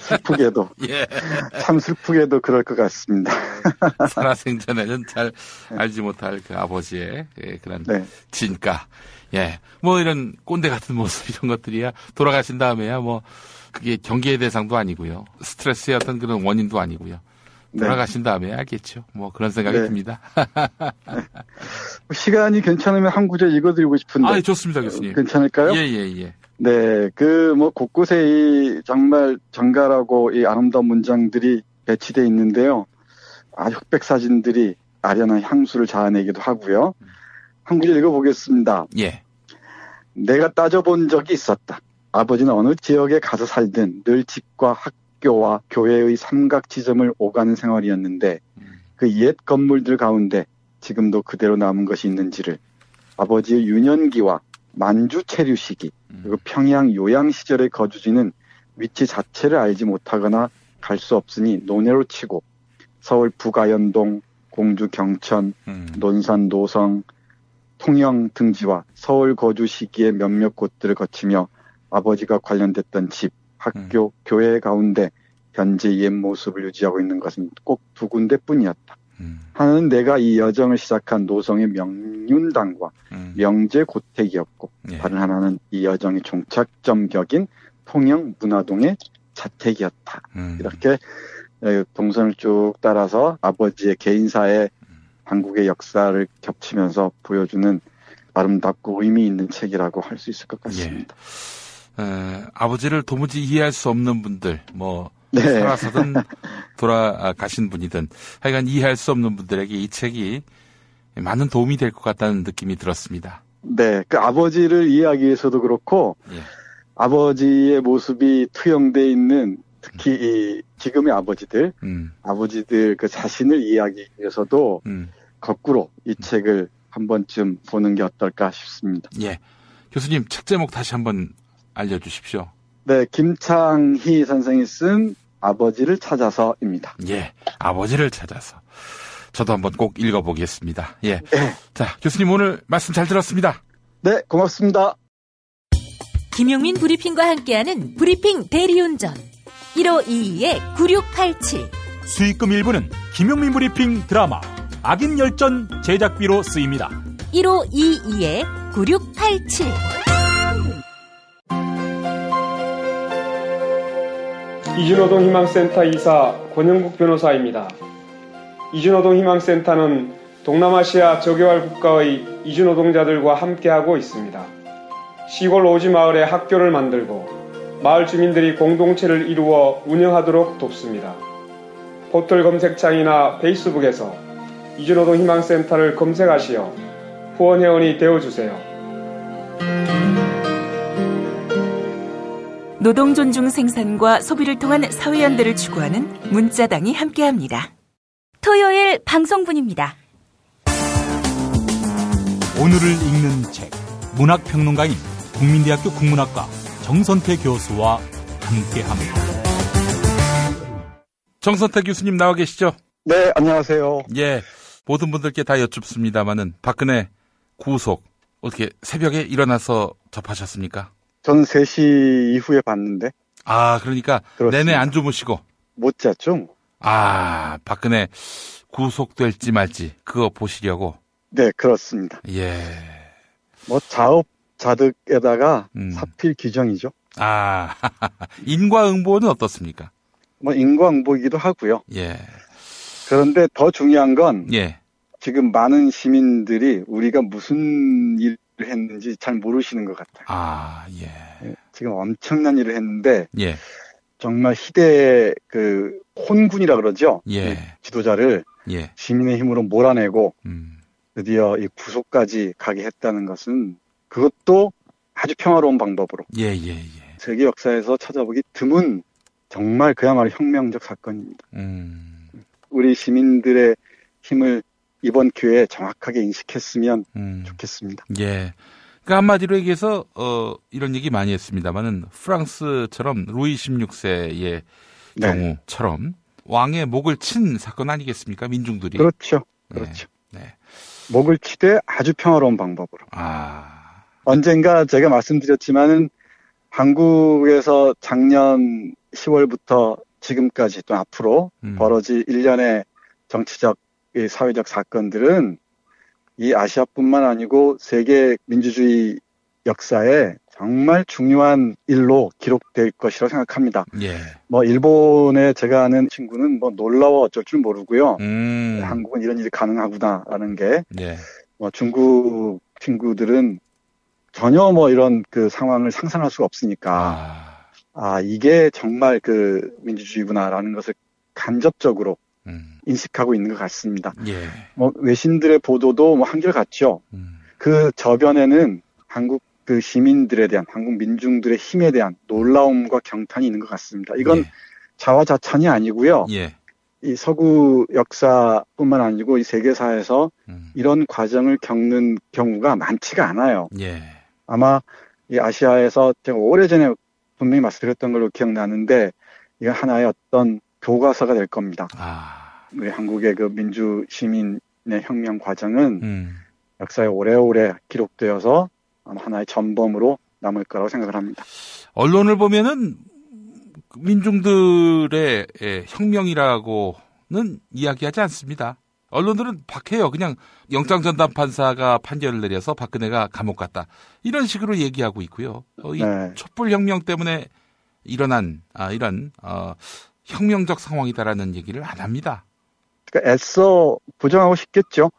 슬프게도. 참 슬프게도 그럴 것 같습니다. 살아생전에는 잘 알지 못할 그 아버지의 그런 진가. 뭐 이런 꼰대 같은 모습 이런 것들이야 돌아가신 다음에야 뭐 그게 경계의 대상도 아니고요. 스트레스의 어떤 그런 원인도 아니고요. 돌아가신 다음에 알겠죠. 뭐 그런 생각이 듭니다. 시간이 괜찮으면 한 구절 읽어드리고 싶은데. 좋습니다, 교수님. 괜찮을까요? 네, 뭐 곳곳에 이 정말 정갈하고 이 아름다운 문장들이 배치되어 있는데요. 아주 흑백 사진들이 아련한 향수를 자아내기도 하고요. 한 구절 읽어보겠습니다. 내가 따져본 적이 있었다. 아버지는 어느 지역에 가서 살든 늘 집과 학교와 교회의 삼각 지점을 오가는 생활이었는데 그 옛 건물들 가운데 지금도 그대로 남은 것이 있는지를 아버지의 유년기와 만주 체류 시기 그리고 평양 요양 시절의 거주지는 위치 자체를 알지 못하거나 갈 수 없으니 논해로 치고 서울 북아현동, 공주 경천, 논산 노성, 통영 등지와 서울 거주 시기의 몇몇 곳들을 거치며 아버지가 관련됐던 집, 학교, 교회 가운데 현재 옛 모습을 유지하고 있는 것은 꼭 두 군데뿐이었다. 하나는 내가 이 여정을 시작한 노성의 명륜당과 명제 고택이었고 예. 다른 하나는 이 여정의 종착점 격인 통영 문화동의 자택이었다. 이렇게 동선을 쭉 따라서 아버지의 개인사의 한국의 역사를 겹치면서 보여주는 아름답고 의미 있는 책이라고 할 수 있을 것 같습니다. 아버지를 도무지 이해할 수 없는 분들, 네. 살아서든 돌아가신 분이든 하여간 이해할 수 없는 분들에게 이 책이 많은 도움이 될 것 같다는 느낌이 들었습니다. 네, 그 아버지를 이해하기 위해서도 그렇고 예. 아버지의 모습이 투영돼 있는 특히 이 지금의 아버지들 그 자신을 이해하기 위해서도 거꾸로 이 책을 한 번쯤 보는 게 어떨까 싶습니다. 예, 교수님 책 제목 다시 한번 알려주십시오. 네, 김창희 선생이 쓴 아버지를 찾아서입니다. 예, 아버지를 찾아서. 저도 한번 꼭 읽어보겠습니다. 예. 네. 자, 교수님 오늘 말씀 잘 들었습니다. 네, 고맙습니다. 김용민 브리핑과 함께하는 브리핑 대리운전 1522-9687 수익금 일부는 김용민 브리핑 드라마 악인 열전 제작비로 쓰입니다. 1522-9687 이준호동 희망센터 이사 권영국 변호사입니다. 이준호동 희망센터는 동남아시아 저개발 국가의 이주노동자들과 함께하고 있습니다. 시골 오지 마을에 학교를 만들고 마을 주민들이 공동체를 이루어 운영하도록 돕습니다. 포털 검색창이나 페이스북에서 이주노동 희망센터를 검색하시어 후원회원이 되어주세요. 노동 존중 생산과 소비를 통한 사회연대를 추구하는 문자당이 함께합니다. 토요일 방송분입니다. 오늘을 읽는 책, 문학평론가인 국민대학교 국문학과 정선태 교수와 함께합니다. 정선태 교수님 나와 계시죠? 네, 안녕하세요. 예, 모든 분들께 다 여쭙습니다마는 박근혜 구속 어떻게 새벽에 일어나서 접하셨습니까? 저는 3시 이후에 봤는데. 아, 그러니까 그렇습니다. 내내 안 주무시고. 못 잤죠? 아, 박근혜 구속될지 말지 그거 보시려고. 네, 그렇습니다. 예. 자업자득에다가 사필 규정이죠. 아, 인과응보는 어떻습니까? 인과응보이기도 하고요. 예. 그런데 더 중요한 건 예. 지금 많은 시민들이 우리가 무슨 일을 했는지 잘 모르시는 것 같아요. 아, 예. 지금 엄청난 일을 했는데 예. 정말 희대의 그 혼군이라 그러죠. 예. 지도자를 예. 시민의 힘으로 몰아내고 드디어 이 구속까지 가게 했다는 것은 그것도 아주 평화로운 방법으로. 예. 세계 역사에서 찾아보기 드문 정말 그야말로 혁명적 사건입니다. 우리 시민들의 힘을 이번 기회에 정확하게 인식했으면 좋겠습니다. 예. 그러니까 한마디로 얘기해서 이런 얘기 많이 했습니다만은 프랑스처럼 루이 16세의 경우처럼 왕의 목을 친 사건 아니겠습니까? 민중들이. 그렇죠. 네. 목을 치되 아주 평화로운 방법으로. 아. 언젠가 제가 말씀드렸지만은 한국에서 작년 10월부터 지금까지 또 앞으로 벌어질 일련의 정치적, 사회적 사건들은 이 아시아뿐만 아니고 세계 민주주의 역사에 정말 중요한 일로 기록될 것이라고 생각합니다. 예. 일본에 제가 아는 친구는 놀라워 어쩔 줄 모르고요. 한국은 이런 일이 가능하구나라는 게. 예. 중국 친구들은 전혀 이런 그 상황을 상상할 수가 없으니까. 이게 정말 그 민주주의구나라는 것을 간접적으로 인식하고 있는 것 같습니다. 예. 외신들의 보도도 한결같죠. 그 저변에는 한국 그 시민들에 대한, 한국 민중들의 힘에 대한 놀라움과 경탄이 있는 것 같습니다. 이건 자화자찬이 아니고요. 예. 이 서구 역사뿐만 아니고 이 세계사에서 이런 과정을 겪는 경우가 많지가 않아요. 예. 아마 이 아시아에서 제가 오래전에 분명히 말씀드렸던 걸로 기억나는데 이게 하나의 어떤 교과서가 될 겁니다. 우리 한국의 그 민주 시민의 혁명 과정은 역사에 오래오래 기록되어서 아마 하나의 전범으로 남을 거라고 생각을 합니다. 언론을 보면은 민중들의 혁명이라고는 이야기하지 않습니다. 언론들은 박해요. 그냥 영장전담 판사가 판결을 내려서 박근혜가 감옥 갔다. 이런 식으로 얘기하고 있고요. 이 촛불혁명 때문에 일어난 이런 혁명적 상황이다라는 얘기를 안 합니다. 그러니까 애써 부정하고 싶겠죠.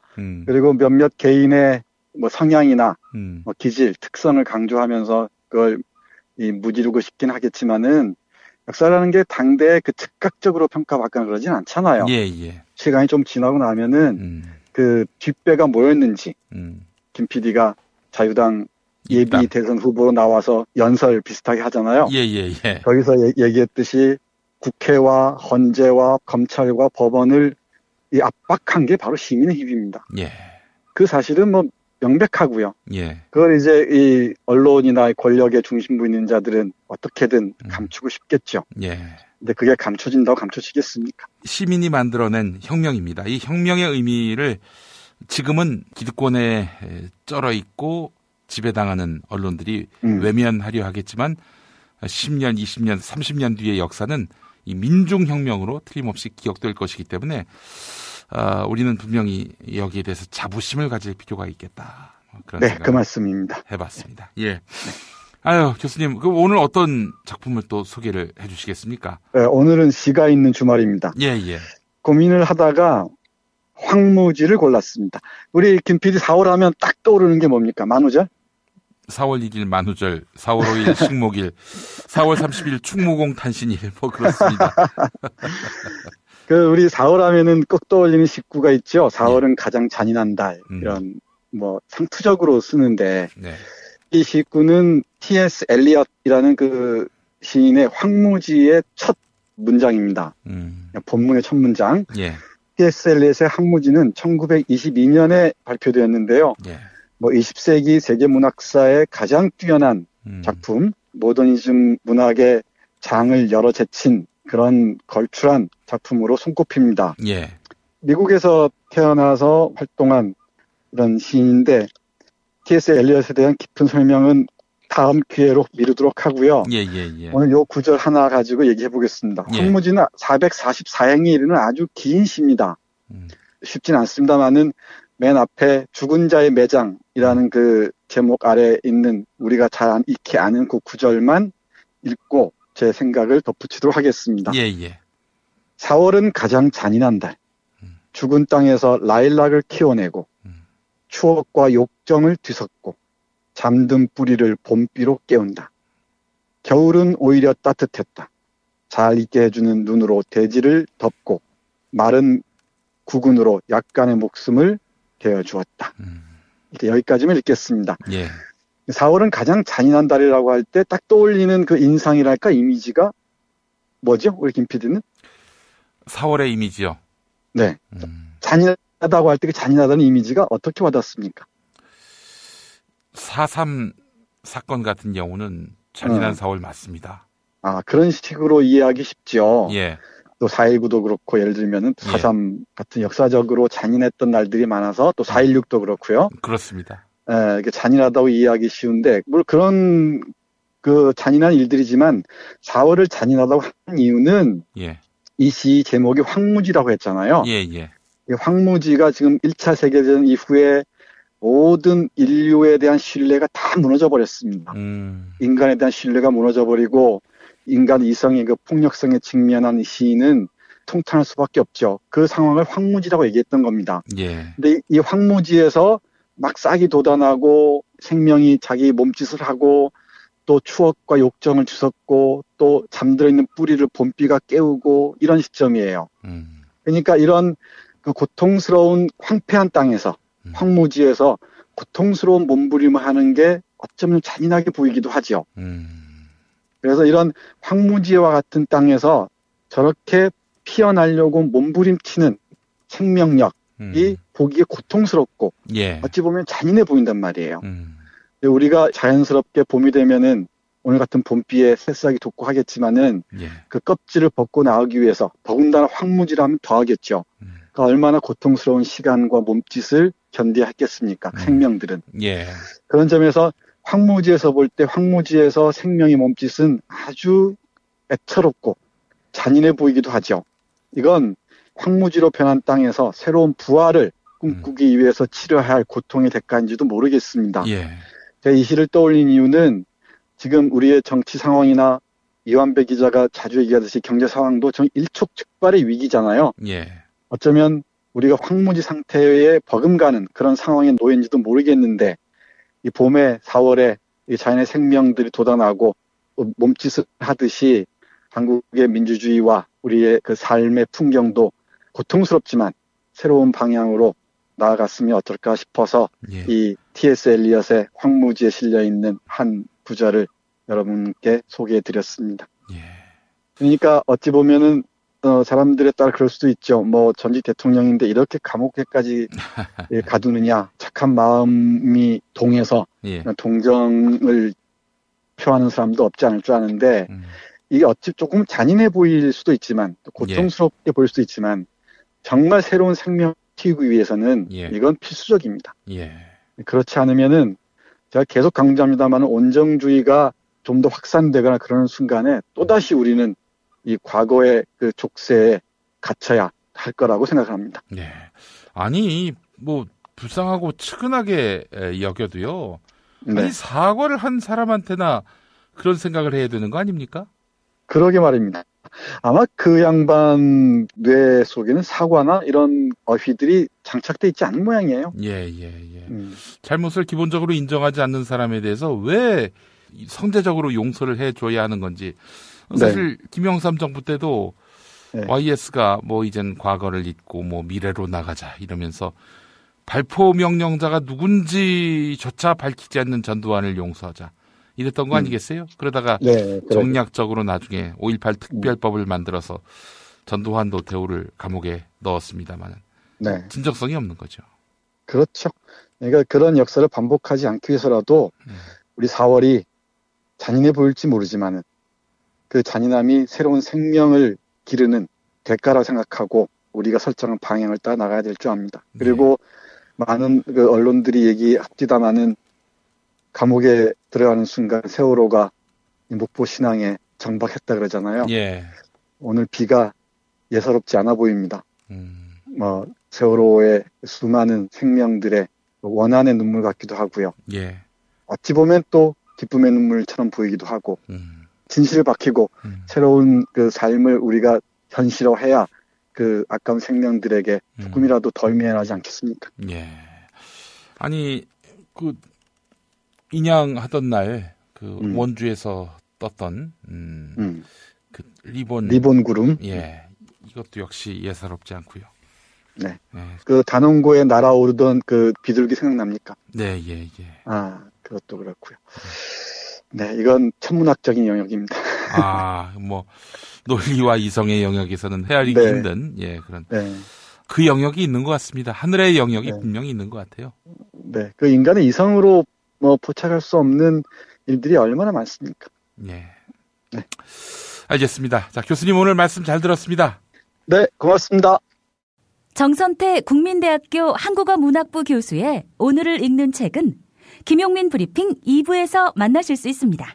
그리고 몇몇 개인의 뭐 성향이나 뭐 기질, 특성을 강조하면서 그걸 무지르고 싶긴 하겠지만은 역사라는 게 당대에 그 즉각적으로 평가받거나 그러진 않잖아요. 예. 시간이 좀 지나고 나면은 그 뒷배가 뭐였는지 김 PD가 자유당 예비 대선 후보로 나와서 연설 비슷하게 하잖아요. 예. 거기서 얘기했듯이 국회와 헌재와 검찰과 법원을 이 압박한 게 바로 시민의 힘입니다. 예. 그 사실은 뭐 명백하고요. 예. 그걸 이제 이 언론이나 권력의 중심부 있는 자들은 어떻게든 감추고 싶겠죠. 예. 근데 그게 감춰진다고 감춰지겠습니까? 시민이 만들어낸 혁명입니다. 이 혁명의 의미를 지금은 기득권에 쩔어 있고 지배당하는 언론들이 외면하려 하겠지만 10년, 20년, 30년 뒤의 역사는 이 민중혁명으로 틀림없이 기억될 것이기 때문에 우리는 분명히 여기에 대해서 자부심을 가질 필요가 있겠다. 그런 네, 그 말씀입니다. 해봤습니다. 예. 아유, 교수님, 그럼 오늘 어떤 작품을 또 소개를 해주시겠습니까? 네, 오늘은 시가 있는 주말입니다. 예. 고민을 하다가 황무지를 골랐습니다. 우리 김 PD 4월 하면 딱 떠오르는 게 뭡니까? 만우절? 4월 1일 만우절, 4월 5일 식목일, 4월 30일 충무공 탄신일, 뭐 그렇습니다. 우리 4월 하면은 꼭 떠올리는 식구가 있죠. 4월은 가장 잔인한 달, 이런, 뭐, 상투적으로 쓰는데, 이 식구는 T.S. 엘리엇이라는 그 시인의 황무지의 첫 문장입니다. 본문의 첫 문장. T.S. 엘리엇의 황무지는 1922년에 발표되었는데요. 뭐 20세기 세계문학사의 가장 뛰어난 작품, 모더니즘 문학의 장을 열어 제친 그런 걸출한 작품으로 손꼽힙니다. 미국에서 태어나서 활동한 그런 시인인데 T.S. 엘리엇에 대한 깊은 설명은 다음 기회로 미루도록 하고요. 오늘 요 구절 하나 가지고 얘기해 보겠습니다. 황무지는 444행에 이르는 아주 긴 시입니다. 쉽진 않습니다만은 맨 앞에 죽은 자의 매장이라는 그 제목 아래 있는 우리가 잘 익히 아는 그 구절만 읽고 제 생각을 덧붙이도록 하겠습니다. 4월은 가장 잔인한 달. 죽은 땅에서 라일락을 키워내고 추억과 욕정을 뒤섞고 잠든 뿌리를 봄비로 깨운다. 겨울은 오히려 따뜻했다. 잘 있게 해주는 눈으로 대지를 덮고 마른 구근으로 약간의 목숨을 되어주었다. 여기까지만 읽겠습니다. 4월은 가장 잔인한 달이라고 할 때 딱 떠올리는 그 인상이랄까 이미지가 뭐죠? 우리 김 PD는? 4월의 이미지요? 네. 잔인하다고 할 때 그 잔인하다는 이미지가 어떻게 와닿습니까? 4.3 사건 같은 경우는 잔인한 4월 맞습니다. 그런 식으로 이해하기 쉽죠. 또 4.19도 그렇고 예를 들면은 4.3 같은 역사적으로 잔인했던 날들이 많아서 또 4.16도 그렇고요. 그렇습니다. 이게 잔인하다고 이해하기 쉬운데 물론 그런 그 잔인한 일들이지만 4월을 잔인하다고 하는 이유는 이 시 제목이 황무지라고 했잖아요. 이 황무지가 지금 1차 세계대전 이후에 모든 인류에 대한 신뢰가 다 무너져 버렸습니다. 인간에 대한 신뢰가 무너져 버리고 인간 이성의 그 폭력성에 직면한 시인은 통탄할 수밖에 없죠. 그 상황을 황무지라고 얘기했던 겁니다. 근데 이 황무지에서 막 싹이 돋아나고 생명이 자기 몸짓을 하고 또 추억과 욕정을 주웠고 또 잠들어 있는 뿌리를 봄비가 깨우고 이런 시점이에요. 그러니까 이런 그 고통스러운 황폐한 땅에서 황무지에서 고통스러운 몸부림을 하는 게 어쩌면 잔인하게 보이기도 하죠. 그래서 이런 황무지와 같은 땅에서 저렇게 피어나려고 몸부림치는 생명력이 보기에 고통스럽고 어찌 보면 잔인해 보인단 말이에요. 우리가 자연스럽게 봄이 되면은 오늘 같은 봄비에 새싹이 돋고 하겠지만은 그 껍질을 벗고 나오기 위해서 더군다나 황무지라면 더하겠죠. 그러니까 얼마나 고통스러운 시간과 몸짓을 견뎌야 했겠습니까? 생명들은. 그런 점에서 황무지에서 볼 때 황무지에서 생명의 몸짓은 아주 애처롭고 잔인해 보이기도 하죠. 이건 황무지로 변한 땅에서 새로운 부활을 꿈꾸기 위해서 치러야 할 고통의 대가인지도 모르겠습니다. 예. 제가 이 시를 떠올린 이유는 지금 우리의 정치 상황이나 이완배 기자가 자주 얘기하듯이 경제 상황도 좀 일촉즉발의 위기잖아요. 예. 어쩌면 우리가 황무지 상태에 버금가는 그런 상황에 놓인지도 모르겠는데 이 봄에 4월에 이 자연의 생명들이 돋아나고 몸짓을 하듯이 한국의 민주주의와 우리의 그 삶의 풍경도 고통스럽지만 새로운 방향으로 나아갔으면 어떨까 싶어서 이 T.S. 엘리엇의 황무지에 실려있는 한 구절을 여러분께 소개해드렸습니다. 그러니까 어찌 보면은 사람들에 따라 그럴 수도 있죠. 뭐 전직 대통령인데 이렇게 감옥에까지 가두느냐. 착한 마음이 동해서 동정을 표하는 사람도 없지 않을 줄 아는데 이게 어찌 조금 잔인해 보일 수도 있지만 또 고통스럽게 보일 수도 있지만 정말 새로운 생명 키우기 위해서는 이건 필수적입니다. 그렇지 않으면은 제가 계속 강조합니다만 온정주의가 좀 더 확산되거나 그러는 순간에 또다시 우리는 이 과거의 그 족쇄에 갇혀야 할 거라고 생각합니다. 네. 아니 뭐 불쌍하고 측은하게 여겨도요. 네. 아니 사과를 한 사람한테나 그런 생각을 해야 되는 거 아닙니까? 그러게 말입니다. 아마 그 양반 뇌 속에는 사과나 이런 어휘들이 장착돼 있지 않은 모양이에요. 예. 잘못을 기본적으로 인정하지 않는 사람에 대해서 왜 선제적으로 용서를 해줘야 하는 건지. 사실 김영삼 정부 때도 YS가 뭐 이젠 과거를 잊고 뭐 미래로 나가자 이러면서 발포 명령자가 누군지조차 밝히지 않는 전두환을 용서하자 이랬던 거 아니겠어요? 그러다가 정략적으로 나중에 5.18 특별법을 만들어서 전두환 노태우를 감옥에 넣었습니다만 진정성이 없는 거죠. 그렇죠. 그러니까 그런 역사를 반복하지 않기 위해서라도 우리 4월이 잔인해 보일지 모르지만은 그 잔인함이 새로운 생명을 기르는 대가라고 생각하고 우리가 설정한 방향을 따라 나가야 될 줄 압니다. 그리고 많은 그 언론들이 얘기합디다마는 감옥에 들어가는 순간 세월호가 목포 신항에 정박했다 그러잖아요. 오늘 비가 예사롭지 않아 보입니다. 세월호의 수많은 생명들의 원한의 눈물 같기도 하고요. 어찌 보면 또 기쁨의 눈물처럼 보이기도 하고 진실을 밝히고 새로운 그 삶을 우리가 현실화해야 그 아까운 생명들에게 조금이라도 덜 미안하지 않겠습니까? 아니 그 인양하던 날 그 원주에서 떴던 그 리본 구름 이것도 역시 예사롭지 않고요. 그 단원고에 날아오르던 그 비둘기 생각납니까? 그것도 그렇고요. 이건 천문학적인 영역입니다. 뭐 논리와 이성의 영역에서는 헤아리기 힘든 그런 그 영역이 있는 것 같습니다. 하늘의 영역이 분명히 있는 것 같아요. 그 인간의 이성으로 포착할 수 없는 일들이 얼마나 많습니까? 알겠습니다. 자, 교수님 오늘 말씀 잘 들었습니다. 네, 고맙습니다. 정선태 국민대학교 한국어문학부 교수의 오늘을 읽는 책은 김용민 브리핑 2부에서 만나실 수 있습니다.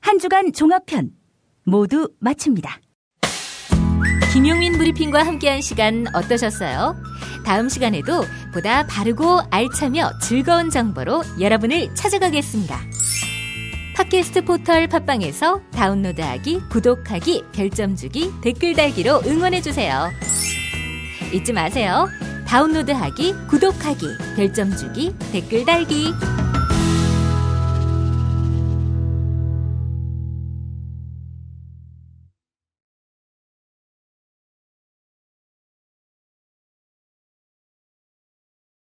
한 주간 종합편 모두 마칩니다. 김용민 브리핑과 함께한 시간 어떠셨어요? 다음 시간에도 보다 바르고 알차며 즐거운 정보로 여러분을 찾아가겠습니다. 팟캐스트 포털 팟빵에서 다운로드하기, 구독하기, 별점 주기, 댓글 달기로 응원해주세요. 잊지 마세요. 다운로드하기, 구독하기, 별점 주기, 댓글 달기.